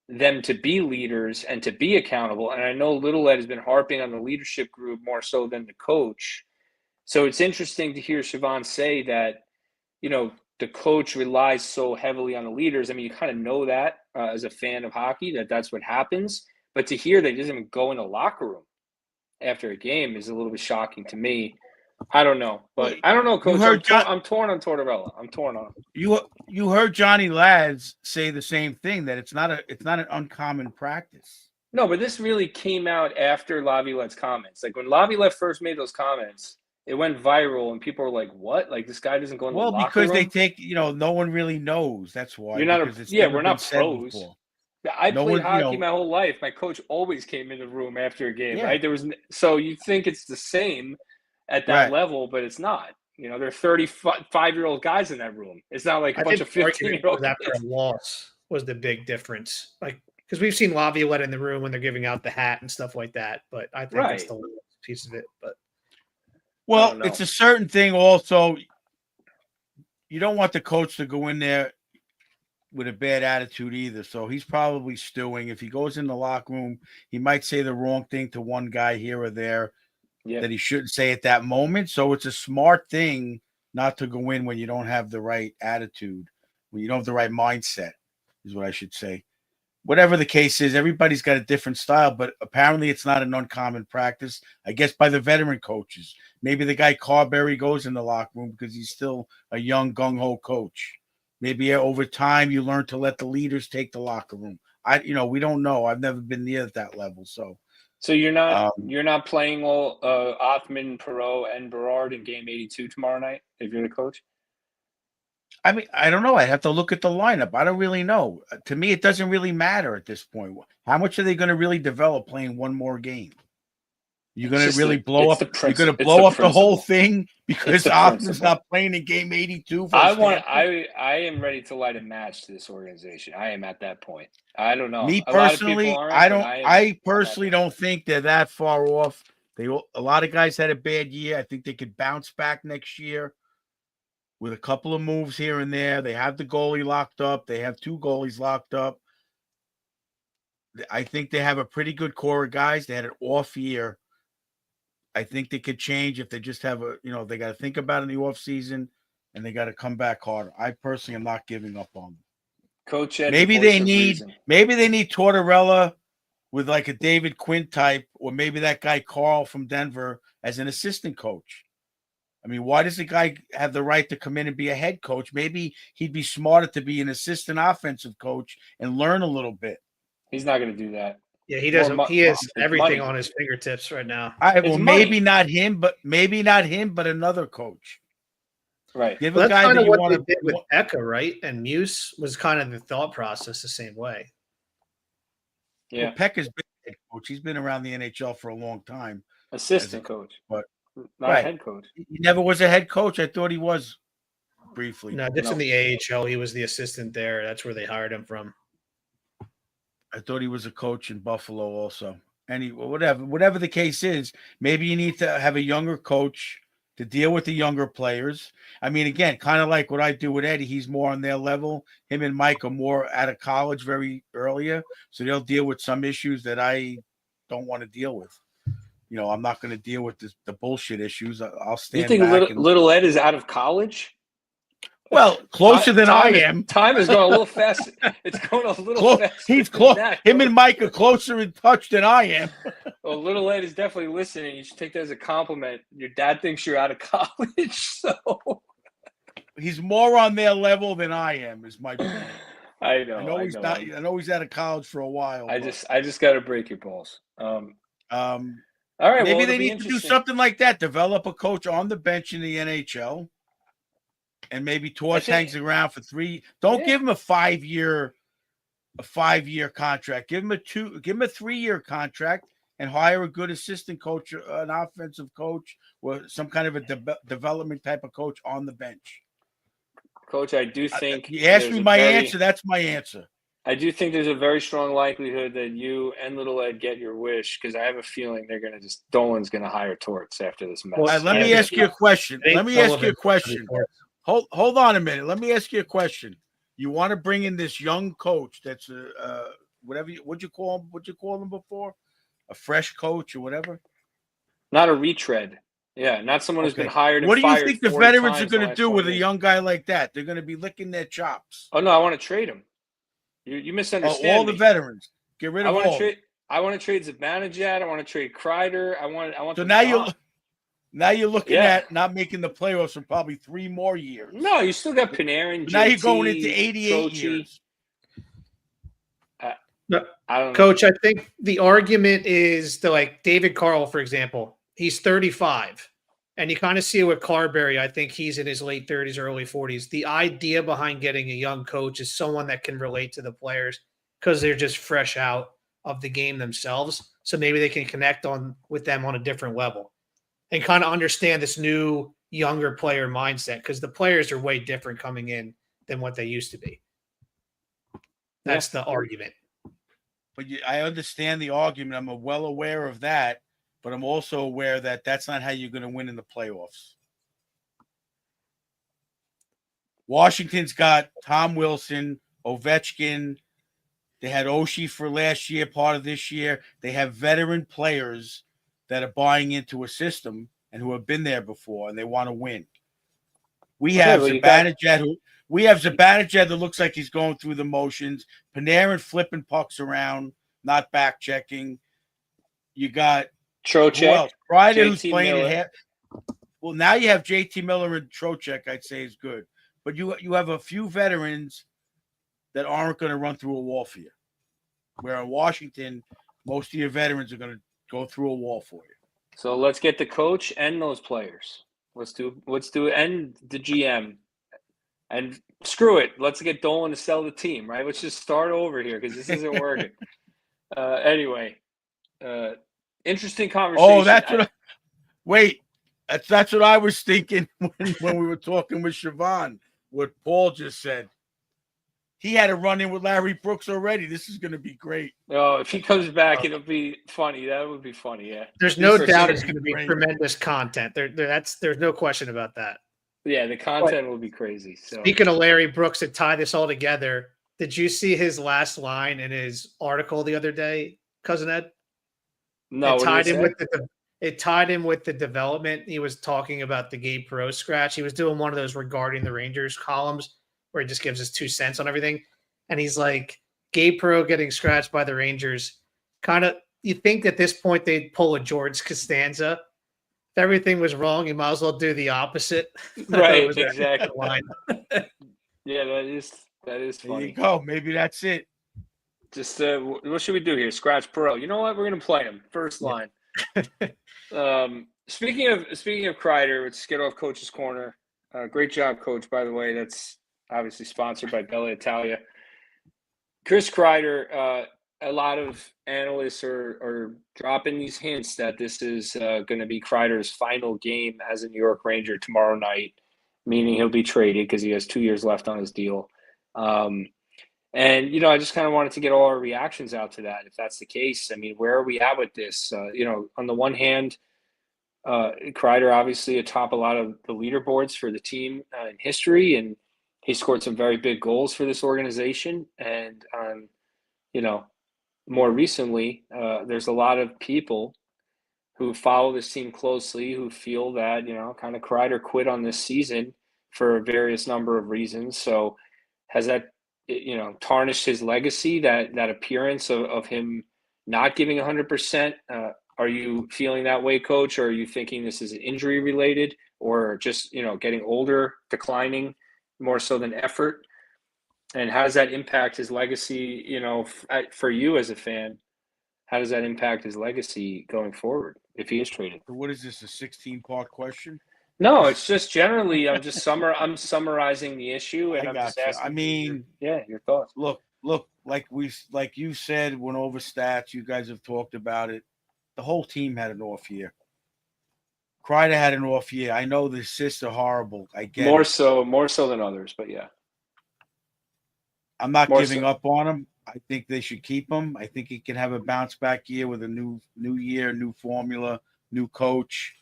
them to be leaders and to be accountable. And I know Little Ed has been harping on the leadership group more so than the coach. So it's interesting to hear Siobhan say that, the coach relies so heavily on the leaders. I mean, you kind of know that as a fan of hockey, that's what happens. But to hear that he doesn't even go in the locker room after a game is a little bit shocking to me. I don't know, but I don't know, Coach. I'm torn on Tortorella. I'm torn on him. You heard Johnny Lads say the same thing, that it's not an uncommon practice. No, but this really came out after Laviolette's comments. Like when Laviolette first made those comments, it went viral, and people were like, "What? Like this guy doesn't go in the locker room?" Well, because they take, no one really knows. That's why. You're not we're not pros. I played hockey my whole life. My coach always came in the room after a game, right? So you think it's the same at that level, but it's not. There are 35-year-old guys in that room. It's not like a bunch of 15-year-old after a loss was the big difference. Like, because we've seen Laviolette in the room when they're giving out the hat and stuff like that, but I think that's the piece of it. But it's a certain thing also. You don't want the coach to go in there with a bad attitude either. So he's probably stewing. If he goes in the locker room, he might say the wrong thing to one guy here or there that he shouldn't say at that moment. So it's a smart thing not to go in when you don't have the right attitude, when you don't have the right mindset, is what I should say. Whatever the case is, everybody's got a different style, but apparently it's not an uncommon practice, I guess, by the veteran coaches. Maybe the guy Carberry goes in the locker room because he's still a young gung-ho coach. Maybe over time you learn to let the leaders take the locker room. We don't know. I've never been near that level. So you're not playing all Othman, Perot, and Berard in game 82 tomorrow night if you're the coach? I mean, I don't know. I have to look at the lineup. I don't really know. To me, it doesn't really matter at this point. How much are they going to really develop playing one more game? You're going to really blow up. You're going to blow up the whole thing because Othman's not playing in game 82. I am ready to light a match to this organization. I am at that point. I don't know. Me personally, I personally don't think they're that far off. A lot of guys had a bad year. I think they could bounce back next year with a couple of moves here and there. They have the goalie locked up. They have 2 goalies locked up. I think they have a pretty good core of guys. They had an off year. I think they could change if they just have they got to think about it in the off season and they got to come back harder. I personally am not giving up on them. Coach, maybe they need Tortorella with like a David Quinn type, or maybe that guy Carl from Denver as an assistant coach. I mean, why does the guy have the right to come in and be a head coach? Maybe he'd be smarter to be an assistant offensive coach and learn a little bit. He's not going to do that. Yeah, he doesn't. He has everything on his fingertips right now. Maybe not him, but another coach. Right. That's kind of what they did with Eka, right? And Muse was kind of the thought process the same way. Yeah. Well, Pekka's been head coach. He's been around the NHL for a long time. Assistant coach, but not a head coach. He never was a head coach. I thought he was briefly. No, just in the AHL, he was the assistant there. That's where they hired him from. I thought he was a coach in Buffalo also. Whatever the case is, maybe you need to have a younger coach to deal with the younger players. I mean, again, kind of like what I do with Eddie. He's more on their level. Him and Mike are more out of college very earlier, so they'll deal with some issues that I don't want to deal with. I'm not going to deal with the bullshit issues. I'll stand back. You think little Ed is out of college? Well, closer than I am. Time is going a little fast. It's going a little fast. He's close. Him and Mike are closer in touch than I am. Well, little Ed is definitely listening. You should take that as a compliment. Your dad thinks you're out of college, so he's more on their level than I am. Is my point. I know he's not. I know he's out of college for a while. I just got to break your balls. All right. Maybe they need to do something like that. Develop a coach on the bench in the NHL. And maybe Torts hangs around for 3. Don't give him a 5-year contract. Give him a 3-year contract and hire a good assistant coach, an offensive coach, or some kind of a development type of coach on the bench. Coach, I do think you asked me my answer. That's my answer. I do think there's a very strong likelihood that you and Little Ed get your wish, because I have a feeling they're going to Dolan's going to hire Torts after this mess. Let me ask you a question. Hold on a minute. Let me ask you a question. You want to bring in this young coach that's what'd you call him before? A fresh coach or whatever? Not a retread. Yeah, not someone who's been Okay. hired and What do you fired think the 40 veterans are times in the going to last do 20 with a years. young guy like that? They're going to be licking their chops. Oh no, I want to trade him. You Oh, misunderstand all me. the veterans. Get rid I of want to all of them. trade. I want to trade Zibanejad. I want to trade Kreider. I want. So them now gone. you're looking Yeah. at not making the playoffs for probably 3 more years. No, you still got Panarin, Now you're going JT, into 88 Trocheck. years. I don't know. Coach, I think the argument is that, like, David Carl, for example, he's 35. And you kind of see it with Carberry. I think he's in his late 30s, early 40s. The idea behind getting a young coach is someone that can relate to the players because they're just fresh out of the game themselves. So maybe they can connect with them on a different level and kind of understand this new younger player mindset, because the players are way different coming in than what they used to be. That's the argument. But I understand the argument. I'm well aware of that. But I'm also aware that that's not how you're going to win in the playoffs. Washington's got Tom Wilson, Ovechkin. They had Oshie for last year, part of this year. They have veteran players that are buying into a system and who have been there before, and they want to win. We have Zibanejad that looks like he's going through the motions. Panarin flipping pucks around, not back checking. You got Trocheck, Kreider, who's playing at half. Well, now you have JT Miller and Trocheck, I'd say is good. But you have a few veterans that aren't going to run through a wall for you. Where in Washington, most of your veterans are going to go through a wall for you. So let's get the coach and those players. Let's do it, and the GM. And screw it. Let's get Dolan to sell the team, right? Let's just start over here because this isn't working. Anyway, interesting conversation. Oh, that's that's what I was thinking when we were talking with Siobhan. What Paul just said. He had a run in with Larry Brooks already. This is going to be great. Oh, if he comes back, it'll be funny. That would be funny. Yeah. There's no doubt it's going to be tremendous content. There's no question about that. Yeah, the content will be crazy. So. Speaking of Larry Brooks, to tie this all together, did you see his last line in his article the other day, Cousin Ed? No, it tied him with the development. He was talking about the Gabe Perreault scratch. He was doing one of those regarding the Rangers columns where he just gives his 2 cents on everything. And he's like, Gabe Perreault getting scratched by the Rangers. Kind of, you think at this point they'd pull a George Costanza. If everything was wrong, you might as well do the opposite. Right, exactly. Yeah, that is funny. There you go. Maybe that's it. Just what should we do here? Scratch Perreault. You know what? We're gonna play him first line. Speaking of Kreider, let's get off Coach's Corner. Great job, Coach. By the way, that's obviously sponsored by Bella Italia. Chris Kreider. A lot of analysts are dropping these hints that this is going to be Kreider's final game as a New York Ranger tomorrow night, meaning he'll be traded because he has 2 years left on his deal. And, I just kind of wanted to get all our reactions out to that. If that's the case, I mean, where are we at with this? On the one hand, Kreider obviously atop a lot of the leaderboards for the team in history, and he scored some very big goals for this organization. And, more recently, there's a lot of people who follow this team closely who feel that, kind of Kreider quit on this season for a various number of reasons. So has that, tarnished his legacy, that appearance of him not giving 100%? Are you feeling that way, Coach? Or are you thinking this is injury related or just, getting older, declining more so than effort? And how does that impact his legacy, for you as a fan? How does that impact his legacy going forward if he is traded? What is this, a 16-part question? No, it's just generally I'm summarizing the issue, and I'm just asking. Your thoughts. Look, like you said, went over stats. You guys have talked about it. The whole team had an off year. Kreider had an off year. I know the assists are horrible. I get more so than others, but yeah. I'm not giving up on him. I think they should keep him. I think he can have a bounce back year with a new year, new formula, new coach.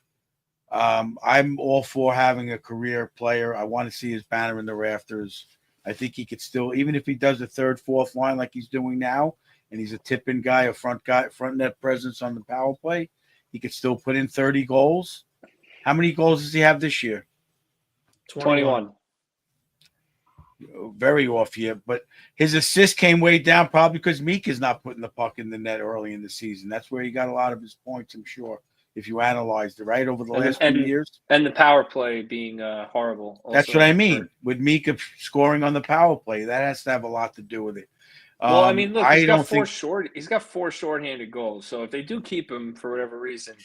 I'm all for having a career player. I want to see his banner in the rafters. I think he could still, even if he does a third, fourth line like he's doing now, and he's a tip-in guy, front net presence on the power play, he could still put in 30 goals. How many goals does he have this year? 21. Very off year, but his assist came way down probably because Meek is not putting the puck in the net early in the season. That's where he got a lot of his points, I'm sure, if you analyzed it, right, over the last few years. And the power play being horrible. That's what I mean. With Meek scoring on the power play, that has to have a lot to do with it. Well, I mean, look, he's got four shorthanded goals. So if they do keep him for whatever reason,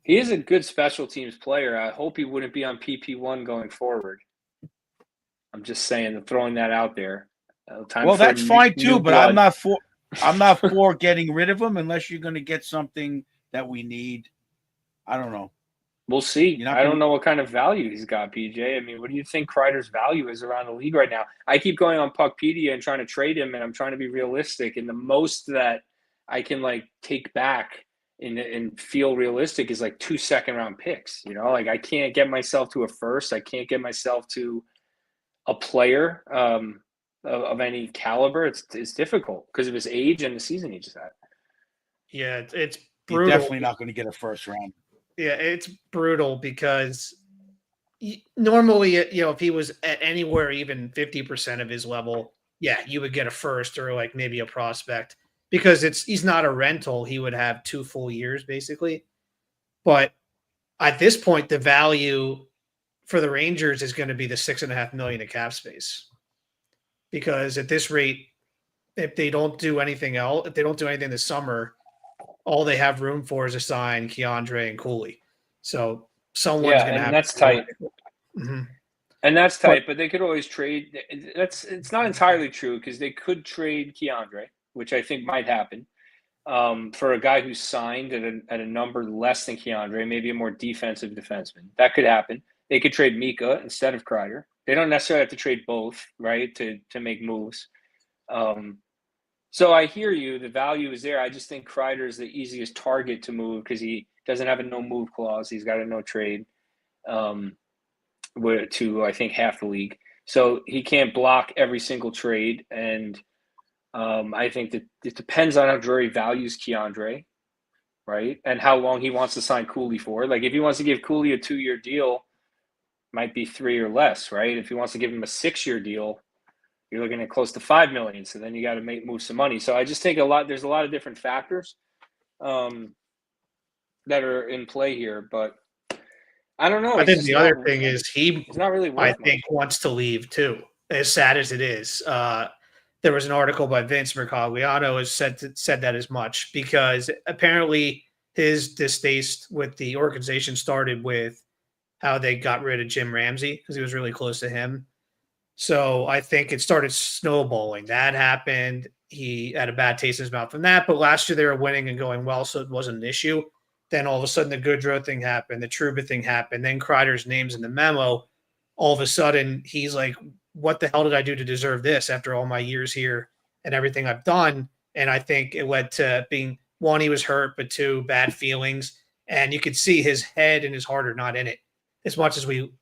he is a good special teams player. I hope he wouldn't be on PP1 going forward. I'm just saying, throwing that out there. Well, that's fine too, but I'm not for getting rid of him unless you're going to get something that we need. I don't know. We'll see. I don't know what kind of value he's got, PJ. I mean, what do you think Kreider's value is around the league right now? I keep going on Puckpedia and trying to trade him, and I'm trying to be realistic. And the most that I can take back and feel realistic is 2 second-round picks. I can't get myself to a first. I can't get myself to a player of any caliber. It's difficult because of his age and the season he just had. Yeah, it's brutal. You're definitely not going to get a first round. Yeah, it's brutal because normally, if he was at anywhere even 50% of his level, yeah, you would get a first or maybe a prospect because he's not a rental. He would have 2 full years basically. But at this point, the value for the Rangers is going to be the $6.5 million in cap space, because at this rate, if they don't do anything else, if they don't do anything this summer, all they have room for is to sign Keandre and Cooley. So someone's going to have. And that's tight. Mm-hmm. And that's tight, but they could always trade. It's not entirely true because they could trade Keandre, which I think might happen, for a guy who's signed at a number less than Keandre, maybe a more defensive defenseman. That could happen. They could trade Mika instead of Kreider. They don't necessarily have to trade both, right, to make moves. So I hear you. The value is there. I just think Kreider is the easiest target to move because he doesn't have a no-move clause. He's got a no-trade to, I think, half the league. So he can't block every single trade. And I think that it depends on how Drury values Keandre, right, and how long he wants to sign Cooley for. If he wants to give Cooley a 2-year deal, might be 3 or less, right? If he wants to give him a 6-year deal, you're looking at close to $5 million. So then you got to move some money. So I just think there's a lot of different factors that are in play here, but I don't know. I think the other thing is he's not really worth much. Wants to leave too, as sad as it is. There was an article by Vince Mercogliano has said that as much, because apparently his distaste with the organization started with how they got rid of Jim Ramsey because he was really close to him. So I think it started snowballing. That happened. He had a bad taste in his mouth from that. But last year they were winning and going well, so it wasn't an issue. Then all of a sudden the Goodrow thing happened. The Trouba thing happened. Then Kreider's name's in the memo. All of a sudden he's like, what the hell did I do to deserve this after all my years here and everything I've done? And I think it led to being, one, he was hurt, but 2, bad feelings. And you could see his head and his heart are not in it as much as we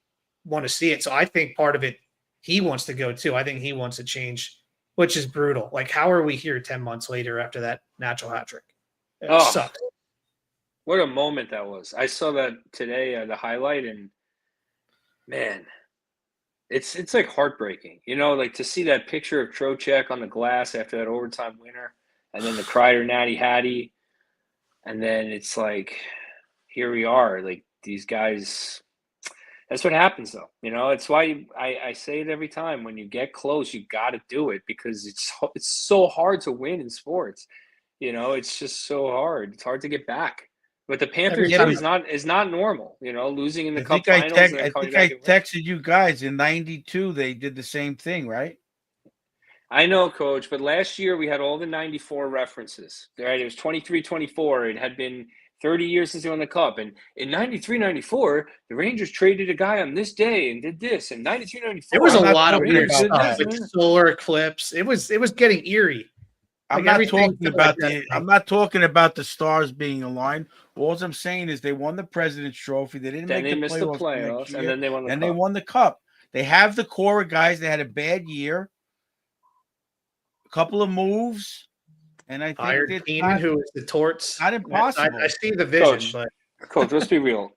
want to see it. So I think part of it, he wants to go too. I think he wants to change, which is brutal. How are we here 10 months later after that natural hat trick? It sucks. What a moment that was. I saw that today, the highlight, and man, it's heartbreaking. To see that picture of Trocheck on the glass after that overtime winner, and then the Kreider Natty Hattie, and then it's here we are. These guys. That's what happens, though. It's why I say it every time. When you get close, you got to do it because it's so hard to win in sports. It's just so hard. It's hard to get back. But the Panthers is not normal. Losing in the Cup finals. I think I texted you guys in '92. They did the same thing, right? I know, Coach. But last year we had all the '94 references. Right? It was 23-24. It had been 30 years since they won the Cup. And in 93-94, the Rangers traded a guy on this day and did this. And 93-94. There was a lot of weird stuff, solar eclipse. It was getting eerie. I'm not talking about the stars being aligned. All I'm saying is they won the President's Trophy. They didn't make the playoffs, and then they won the Cup. They won the Cup. They have the core of guys. They had a bad year. A couple of moves. And I think who is the Torts. Not impossible. I see the vision, Coach, let's be real.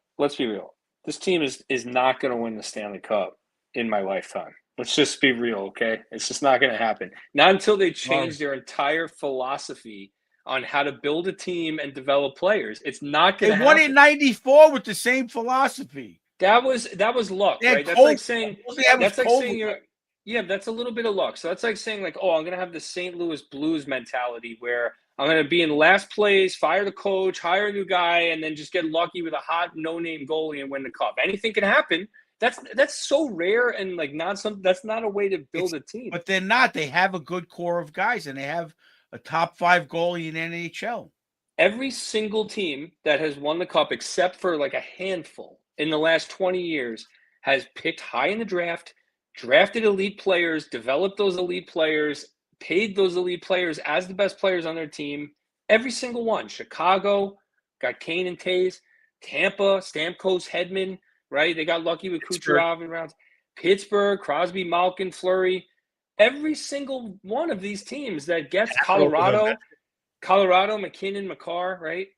This team is not going to win the Stanley Cup in my lifetime. Let's just be real, okay? It's just not going to happen. Not until they change their entire philosophy on how to build a team and develop players. It's not going to happen. They won in '94 with the same philosophy. That was luck, right? That's like saying that's a little bit of luck. So that's like saying like, oh, I'm going to have the St. Louis Blues mentality where I'm going to be in last place, fire the coach, hire a new guy, and then just get lucky with a hot no-name goalie and win the cup. Anything can happen. That's so rare and like that's not a way to build a team. But they're not. They have a good core of guys, and they have a top 5 goalie in NHL. Every single team that has won the cup, except for like a handful in the last 20 years, has picked high in the draft, drafted elite players, developed those elite players, paid those elite players as the best players on their team. Every single one. Chicago got Kane and Taves. Tampa, Stamkos, Hedman, right? They got lucky with Kucherov in rounds. Pittsburgh, Crosby, Malkin, Fleury. Every single one of these teams that gets Colorado, McKinnon, Makar, right?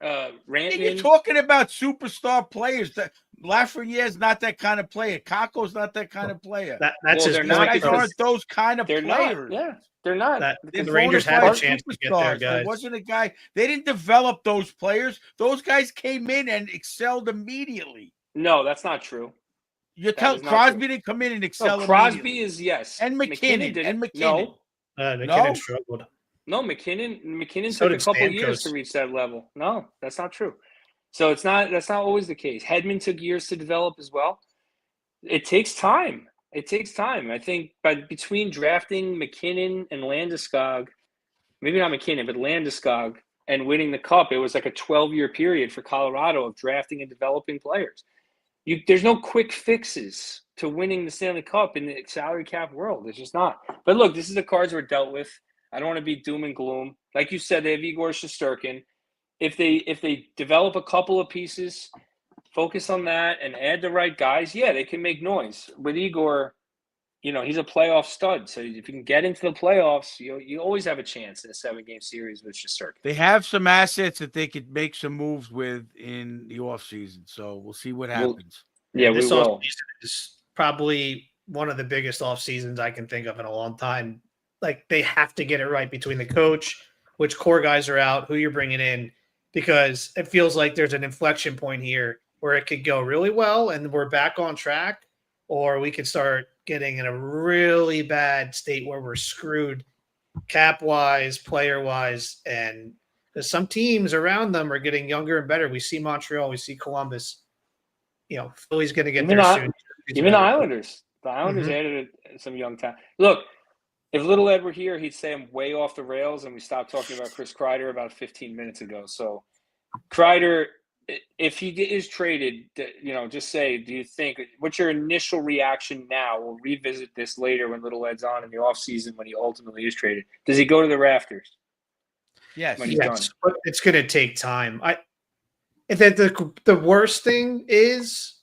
Rantanen. You're talking about superstar players. That Lafreniere is not that kind of player. Kako's not that kind of player. That's they're not. Guys aren't those kind of they're players. Not. Yeah, they're not. The Rangers had a chance to get there, guys. There wasn't a guy. They didn't develop those players. Those guys came in and excelled immediately. No, that's not true. You tell Crosby didn't come in and excel. No, Crosby is yes, and McKinnon didn't. No, McKinnon struggled. No, McKinnon took a couple years to reach that level. No, that's not true. So that's not always the case. Hedman took years to develop as well. It takes time. I think between drafting McKinnon and Landeskog, maybe not McKinnon, but Landeskog, and winning the cup, it was like a 12-year period for Colorado of drafting and developing players. There's no quick fixes to winning the Stanley Cup in the salary cap world. There's just not. But look, this is the cards we're dealt with. I don't want to be doom and gloom. Like you said, they have Igor Shesterkin. If they develop a couple of pieces, focus on that, and add the right guys, yeah, they can make noise. With Igor, he's a playoff stud. So if you can get into the playoffs, you always have a chance in a 7-game series with Shesterkin. They have some assets that they could make some moves with in the offseason. So we'll see what happens. This offseason is probably one of the biggest off seasons I can think of in a long time. Like, they have to get it right between the coach, which core guys are out, who you're bringing in, because it feels like there's an inflection point here where it could go really well and we're back on track, or we could start getting in a really bad state where we're screwed cap-wise, player-wise, and because some teams around them are getting younger and better. We see Montreal, we see Columbus. Philly's going to get there soon. Even the Islanders. The Islanders added some young talent. Look, if Little Ed were here, he'd say I'm way off the rails, and we stopped talking about Chris Kreider about 15 minutes ago. So, Kreider, if he is traded, just say, do you think – what's your initial reaction now? We'll revisit this later when Little Ed's on in the offseason when he ultimately is traded. Does he go to the rafters? Yes. But it's going to take time. The worst thing is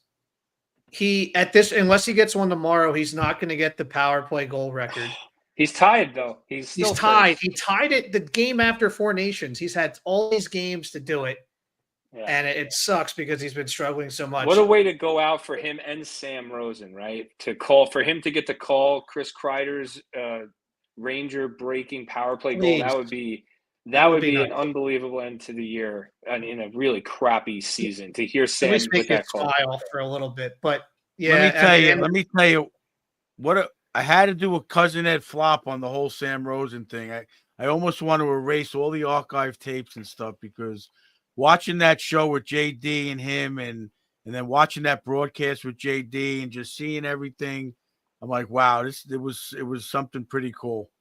unless he gets one tomorrow, he's not going to get the power play goal record. He's tied, though. He's tied. He tied it the game after 4 Nations. He's had all these games to do it, and it sucks because he's been struggling so much. What a way to go out for him and Sam Rosen, right? For him to get to call Chris Kreider's Ranger breaking power play goal. That would be an unbelievable end to the year and in a really crappy season to hear Sam with that call. Smile for a little bit, but let me tell you what I had to do a cousin Ed flop on the whole Sam Rosen thing. I almost want to erase all the archive tapes and stuff because watching that show with JD and him and then watching that broadcast with JD and just seeing everything, I'm like, wow, it was something pretty cool.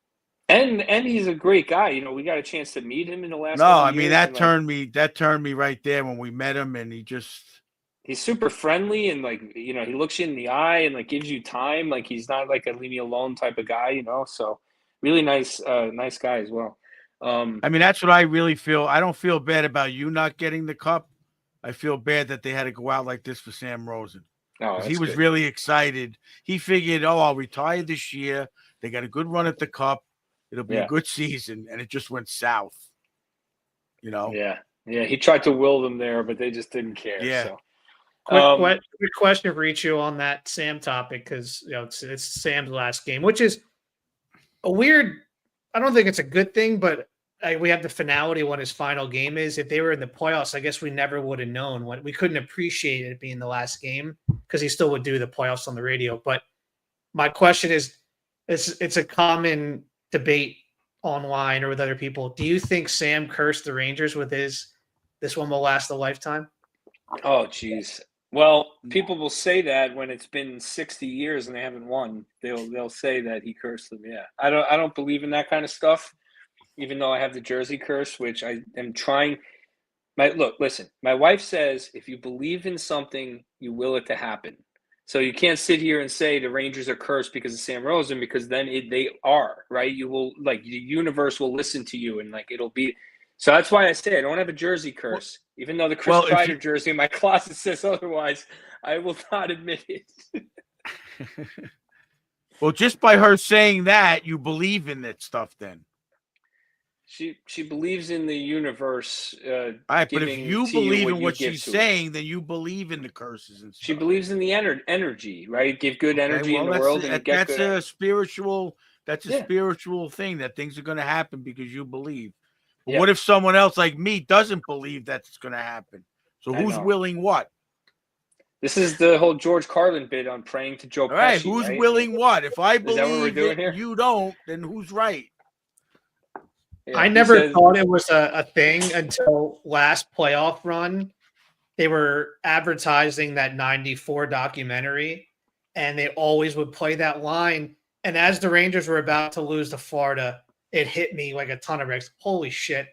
And he's a great guy. We got a chance to meet him in the last. No, I mean that turned me right there when we met him, and he's super friendly and he looks you in the eye and gives you time. He's not a leave me alone type of guy, So really nice guy as well. I mean that's what I really feel. I don't feel bad about you not getting the cup. I feel bad that they had to go out like this for Sam Rosen. Oh, he was really excited. He figured, I'll retire this year. They got a good run at the cup. It'll be a good season, and it just went south. Yeah. He tried to will them there, but they just didn't care. Yeah. So. Quick question for each of you on that Sam topic, because it's Sam's last game, which is a weird. I don't think it's a good thing, but we have the finality when his final game is. If they were in the playoffs, I guess we never would have known. We couldn't appreciate it being the last game because he still would do the playoffs on the radio. But my question is, it's a common debate online or with other people. Do you think Sam cursed the Rangers with this one will last a lifetime? Oh, geez. Well, people will say that when it's been 60 years and they haven't won. They'll say that he cursed them. Yeah, I don't believe in that kind of stuff. Even though I have the jersey curse, which I am trying. Listen. My wife says if you believe in something, you will it to happen. So you can't sit here and say the Rangers are cursed because of Sam Rosen, because then they are, right. You will, like, the universe will listen to you, and like it'll be. So that's why I say I don't have a jersey curse, even though the Chris Kreider jersey in my closet says otherwise. I will not admit it. Well, just by her saying that, you believe in that stuff then. She believes in the universe. All right, but if you believe in what she's saying, then you believe in the curses and stuff. She believes in the energy, right? Give good energy in the world, and that's a spiritual. That's a spiritual thing, that things are going to happen because you believe. But what if someone else like me doesn't believe that's going to happen? So who's willing what? This is the whole George Carlin bit on praying to Joe Pesci. All right, who's willing what? If I believe that you don't, then who's right? Yeah, I never thought it was a thing until last playoff run. They were advertising that 94 documentary, and they always would play that line. And as the Rangers were about to lose to Florida, it hit me like a ton of bricks. Holy shit.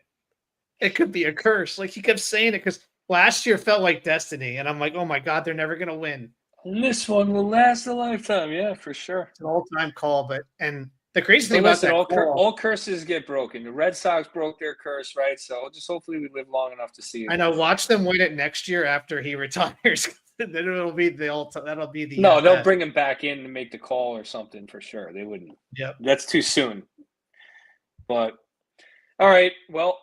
It could be a curse. Like, he kept saying it because last year felt like destiny. And I'm like, oh my God, they're never going to win. And this one will last a lifetime. Yeah, for sure. It's an all-time call. And the crazy thing about that all curses get broken. The Red Sox broke their curse, right? So just hopefully we live long enough to see it. I know. Watch them win it next year after he retires. Then it'll be that'll be the no. They'll bring him back in to make the call or something for sure. They wouldn't. Yeah, that's too soon. But all right, well,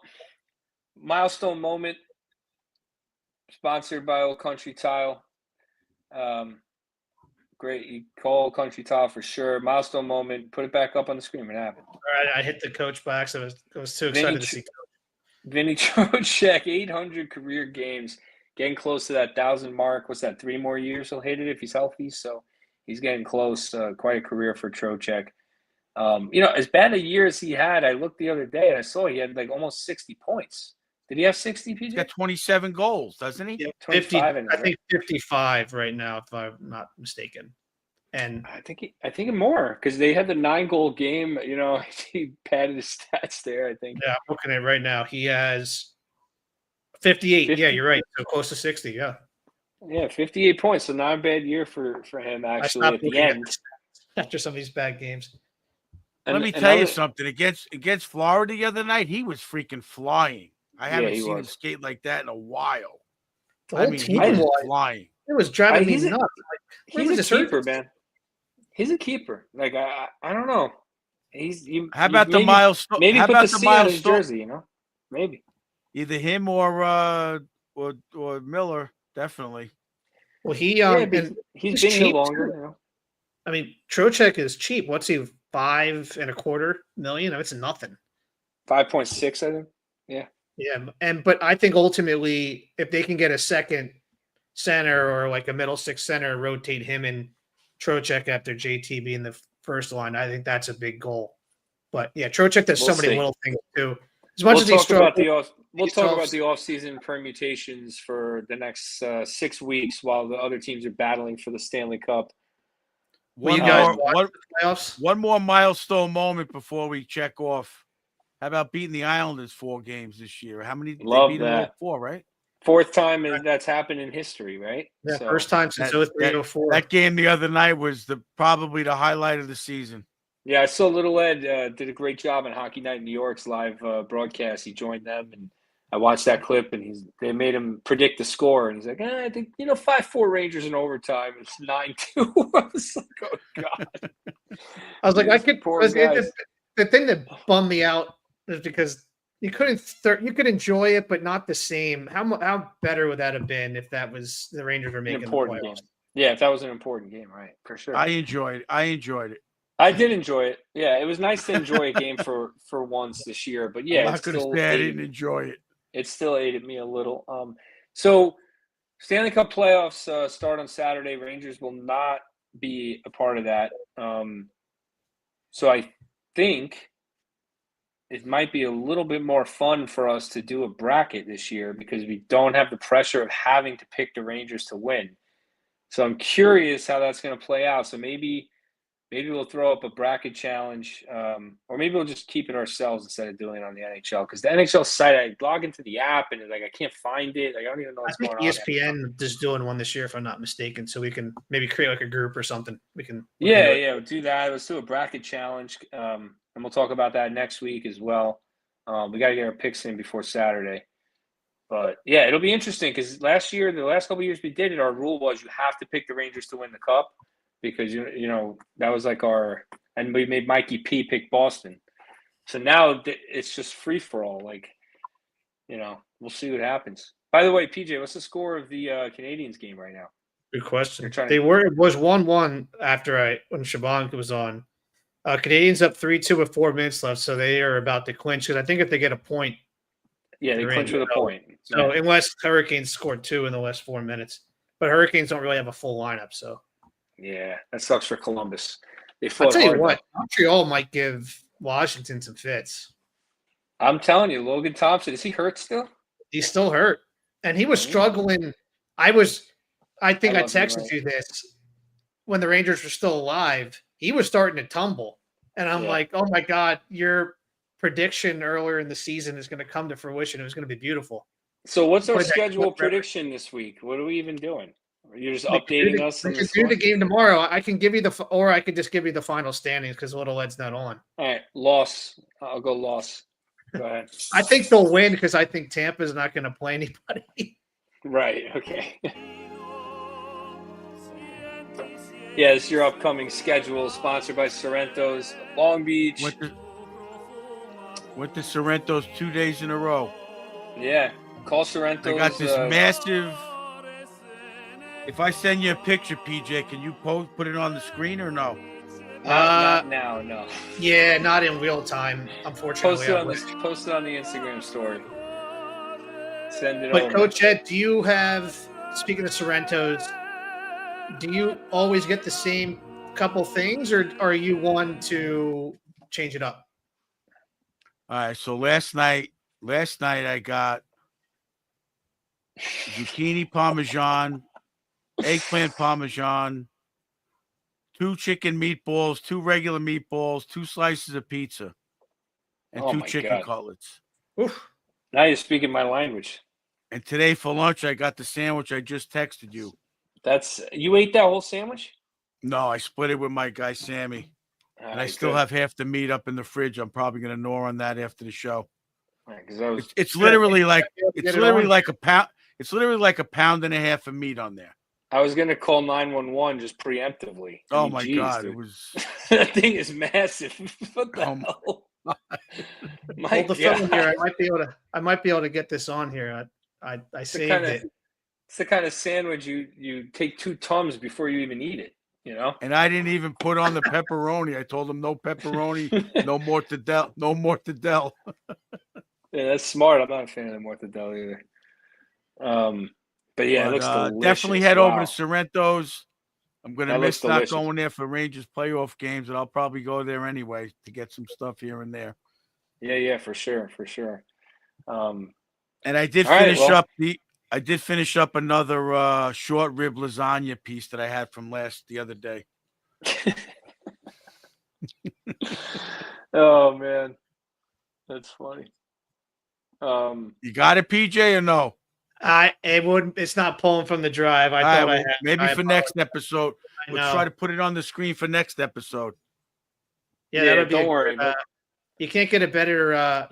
milestone moment sponsored by Old Country Tile. Great, you call Old Country Tile for sure. Milestone moment. Put it back up on the screen. What happened? All right, I hit the coach box. I was too excited to see Coach. Vinny Trocheck, 800 career games, getting close to that 1,000 mark. What's that? 3 more years he'll hit it if he's healthy. So he's getting close. Quite a career for Trocheck. As bad a year as he had, I looked the other day and I saw he had like almost 60 points. Did he have 60, PJ? He's got 27 goals, doesn't he? Yeah, 55. I think 55 right now, if I'm not mistaken. And I think more, because they had the 9-goal game. He padded his stats there, I think. Yeah, I'm looking at it right now. He has 58. 50? Yeah, you're right. So close to 60. Yeah. Yeah, 58 points. So not a bad year for him, actually, at the end. After some of these bad games. Let me tell you something. Against Florida the other night, he was freaking flying. I haven't seen him skate like that in a while. The whole team was flying. It was driving me nuts. He's a keeper, man. He's a keeper. Like, I don't know. How about the milestone? Maybe put the C on his jersey, Maybe. Either him or Miller, definitely. Well, he's been here longer. I mean, Trocheck is cheap. What's he, $5.25 million? It's nothing. 5.6, I think. Yeah. Yeah, but I think ultimately, if they can get a second center or like a middle six center, rotate him and Trocheck after JT being the first line, I think that's a big goal. But yeah, Trocheck does so many little things too. As much as he struggled, we'll talk about the offseason permutations for the next 6 weeks while the other teams are battling for the Stanley Cup. One more milestone moment before we check off. How about beating the Islanders 4 games this year? How many? Love they beat that. Them 4, right? 4th time that's happened in history, right? Yeah, so, first time since 03-04. That game the other night was probably the highlight of the season. Yeah, I saw Little Ed did a great job on Hockey Night in New York's live broadcast. He joined them, and I watched that clip, and they made him predict the score, and he's like, I think 5-4 Rangers in overtime. It's 9-2. I was like, oh God. I was like, the thing that bummed me out is because you could enjoy it, but not the same. How better would that have been if that was the Rangers were making the playoffs? Game. Yeah, if that was an important game, right? For sure. I enjoyed it. I did enjoy it. Yeah, it was nice to enjoy a game for once this year. But yeah, I'm not going to say I didn't enjoy it. It still ate at me a little. So Stanley Cup playoffs start on Saturday. Rangers will not be a part of that. So I think it might be a little bit more fun for us to do a bracket this year because we don't have the pressure of having to pick the Rangers to win. So I'm curious how that's going to play out. So maybe we'll throw up a bracket challenge, or maybe we'll just keep it ourselves instead of doing it on the NHL. Because the NHL site, I log into the app and I can't find it. I don't even know what's going on. ESPN is doing one this year, if I'm not mistaken. So we can maybe create like a group or something. We can do we'll do that. Let's do a bracket challenge, and we'll talk about that next week as well. We got to get our picks in before Saturday. But yeah, it'll be interesting because the last couple of years we did it, our rule was you have to pick the Rangers to win the Cup. Because you know that was like and we made Mikey P pick Boston, so now it's just free for all. Like, we'll see what happens. By the way, PJ, what's the score of the Canadiens game right now? Good question. It was 1-1 when Siobhan was on. Canadiens up 3-2 with 4 minutes left, so they are about to clinch. Because I think if they get a point, they clinch with a point. So unless Hurricanes scored 2 in the last 4 minutes, but Hurricanes don't really have a full lineup, so. Yeah, that sucks for Columbus. I'll tell you what, Montreal might give Washington some fits. I'm telling you, Logan Thompson, is he hurt still? He's still hurt. And he was struggling. I think I texted you this when the Rangers were still alive. He was starting to tumble. And I'm like, oh my God, your prediction earlier in the season is going to come to fruition. It was going to be beautiful. So what's our schedule prediction this week? What are we even doing? You're just updating us. We can do the game tomorrow. I can give you or I could just give you the final standings because Little Ed's not on. All right, loss. I'll go loss. Go ahead. I think they'll win because I think Tampa's not going to play anybody. Right. Okay. Yeah, this is your upcoming schedule, sponsored by Sorrento's Long Beach. Went to Sorrento's 2 days in a row. Yeah, call Sorrento's. I got this massive. If I send you a picture, PJ, can you put it on the screen or no? Not now, no. Yeah, not in real time, unfortunately. Post it on the Instagram story. Send it over. But Coach Ed, do you have, speaking of Sorrento's, do you always get the same couple things, or are you one to change it up? All right, so last night I got zucchini parmesan, eggplant parmesan, 2 chicken meatballs, 2 regular meatballs, 2 slices of pizza, and 2 chicken cutlets. Oof. Now you're speaking my language. And today for lunch, I got the sandwich I just texted you. You ate that whole sandwich? No, I split it with my guy Sammy. And I still have half the meat up in the fridge. I'm probably going to gnaw on that after the show. Right, it's literally like a pound. It's literally like a pound and a half of meat on there. I was going to call 911 just preemptively. Oh my God. Dude. It was. That thing is massive. What the hell? Hold the phone here. I might be able to get this on here. I saved it. It's the kind of sandwich you take 2 Tums before you even eat it, And I didn't even put on the pepperoni. I told him no pepperoni, no mortadella, no mortadella. Yeah, that's smart. I'm not a fan of the mortadella either. But yeah, it looks delicious. Definitely head over to Sorrento's. I'm going to miss not going there for Rangers playoff games, and I'll probably go there anyway to get some stuff here and there. Yeah, for sure. And I did finish up another short rib lasagna piece that I had from the other day. Oh man, that's funny. You got it, PJ, or no? It's not pulling from the drive. Maybe for next episode. We'll try to put it on the screen for next episode. Yeah, that'll be. Don't worry. You can't get a better,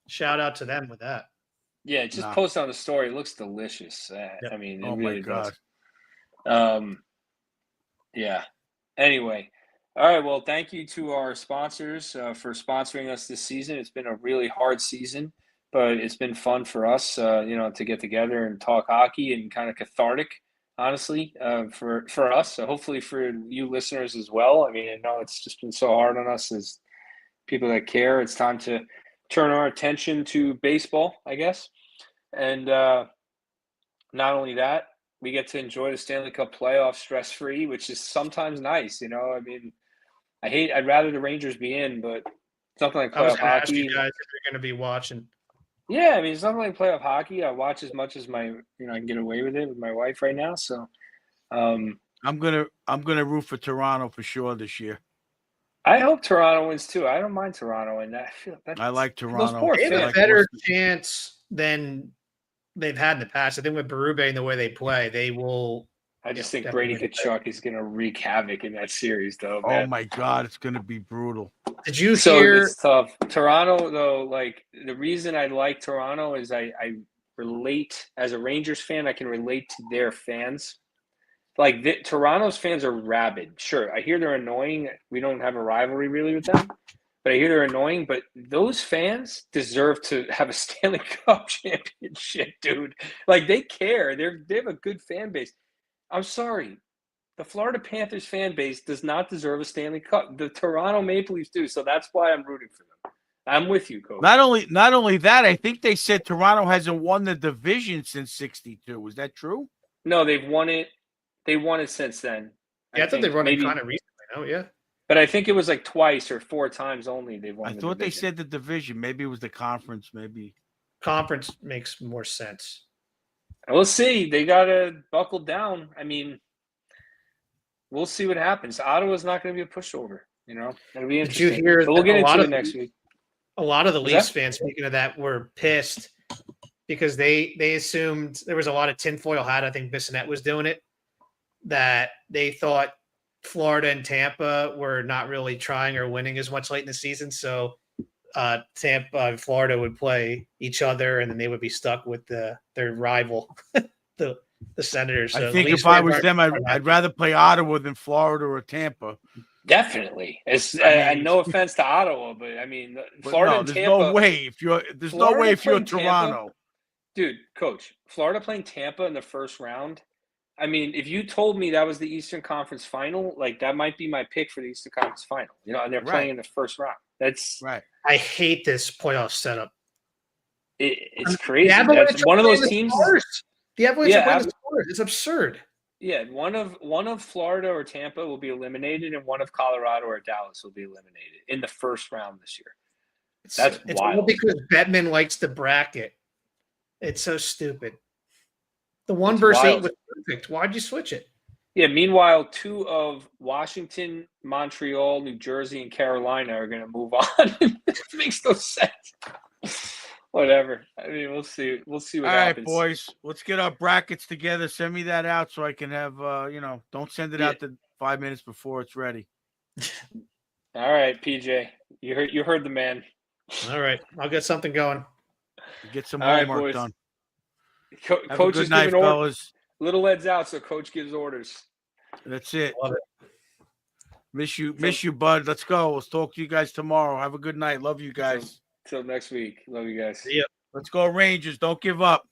shout out to them with that. Yeah, just post on the story. It looks delicious. I mean, it really my God. does. Yeah. Anyway, All right. Well, thank you to our sponsors for sponsoring us this season. It's been a really hard season, but it's been fun for us, to get together and talk hockey and kind of cathartic, honestly, for us. So hopefully for you listeners as well. I mean, I know it's just been so hard on us as people that care. It's time to turn our attention to baseball, I guess. And not only that, we get to enjoy the Stanley Cup playoffs stress-free, which is sometimes nice. I mean, I'd rather the Rangers be in, but it's nothing like I was playoff going to ask hockey. you guys if you're going to be watching. Yeah, I mean, it's nothing like playoff hockey. I watch as much as I can get away with it with my wife right now. So, I'm gonna root for Toronto for sure this year. I hope Toronto wins too. I don't mind Toronto, and I like those Toronto. poor They have a fans. better chance than they've had in the past. I think with Berube and the way they play, they will. I just think Brady Tkachuk is going to wreak havoc in that series, though. Man. Oh my God, it's going to be brutal. Did you So hear? it's tough. Toronto, though, like the reason I like Toronto is I relate as a Rangers fan. I can relate to their fans. Like Toronto's fans are rabid. Sure, I hear they're annoying. We don't have a rivalry really with them, but I hear they're annoying. But those fans deserve to have a Stanley Cup championship, dude. Like they care. They have a good fan base. I'm sorry. The Florida Panthers fan base does not deserve a Stanley Cup. The Toronto Maple Leafs do, so that's why I'm rooting for them. I'm with you, Coach. Not only that, I think they said Toronto hasn't won the division since '62. Is that true? No, they've won it. They won it since then. Yeah, I thought they've won it kind of recently. Oh, yeah. But I think it was like twice or 4 times only they've won. I thought they said the division. Maybe it was the conference. Maybe conference makes more sense. We'll see. They got to buckle down. I mean, we'll see what happens. Ottawa's not going to be a pushover. It'll be interesting. Did you hear? But we'll get into it next week. A lot of the Leafs fans, speaking of that, were pissed because they assumed there was a lot of tinfoil hat. I think Bissonnette was doing it. That they thought Florida and Tampa were not really trying or winning as much late in the season. So Tampa and Florida would play each other, and then they would be stuck with their rival, the Senators. So I think if I was them, I'd rather play Ottawa than Florida or Tampa. Definitely. No offense to Ottawa, but I mean, Florida and Tampa. No way if you're Toronto. Dude, Coach, Florida playing Tampa in the first round. I mean, if you told me that was the Eastern Conference Final, like that might be my pick for the Eastern Conference Final. And they're playing in the first round. That's right. I hate this playoff setup. It's crazy. That's one of those teams. The Avalanche are playing the Spurs. It's absurd. Yeah, one of Florida or Tampa will be eliminated, and one of Colorado or Dallas will be eliminated in the first round this year. That's wild. All because Bettman likes the bracket. It's so stupid. The 1 versus 8 was perfect. Why'd you switch it? Yeah, meanwhile, 2 of Washington, Montreal, New Jersey, and Carolina are going to move on. It makes no sense. Whatever. I mean, we'll see. We'll see what happens. All right, boys. Let's get our brackets together. Send me that out so I can have, don't send it out to 5 minutes before it's ready. All right, PJ. You heard the man. All right. I'll get something going. Get some homework done. Coach is giving orders. Little Ed's out, so Coach gives orders. That's it. Love it. Miss you, bud. Let's go. Let's talk to you guys tomorrow. Have a good night. Love you guys. Till next week. Love you guys. See ya. Let's go, Rangers. Don't give up.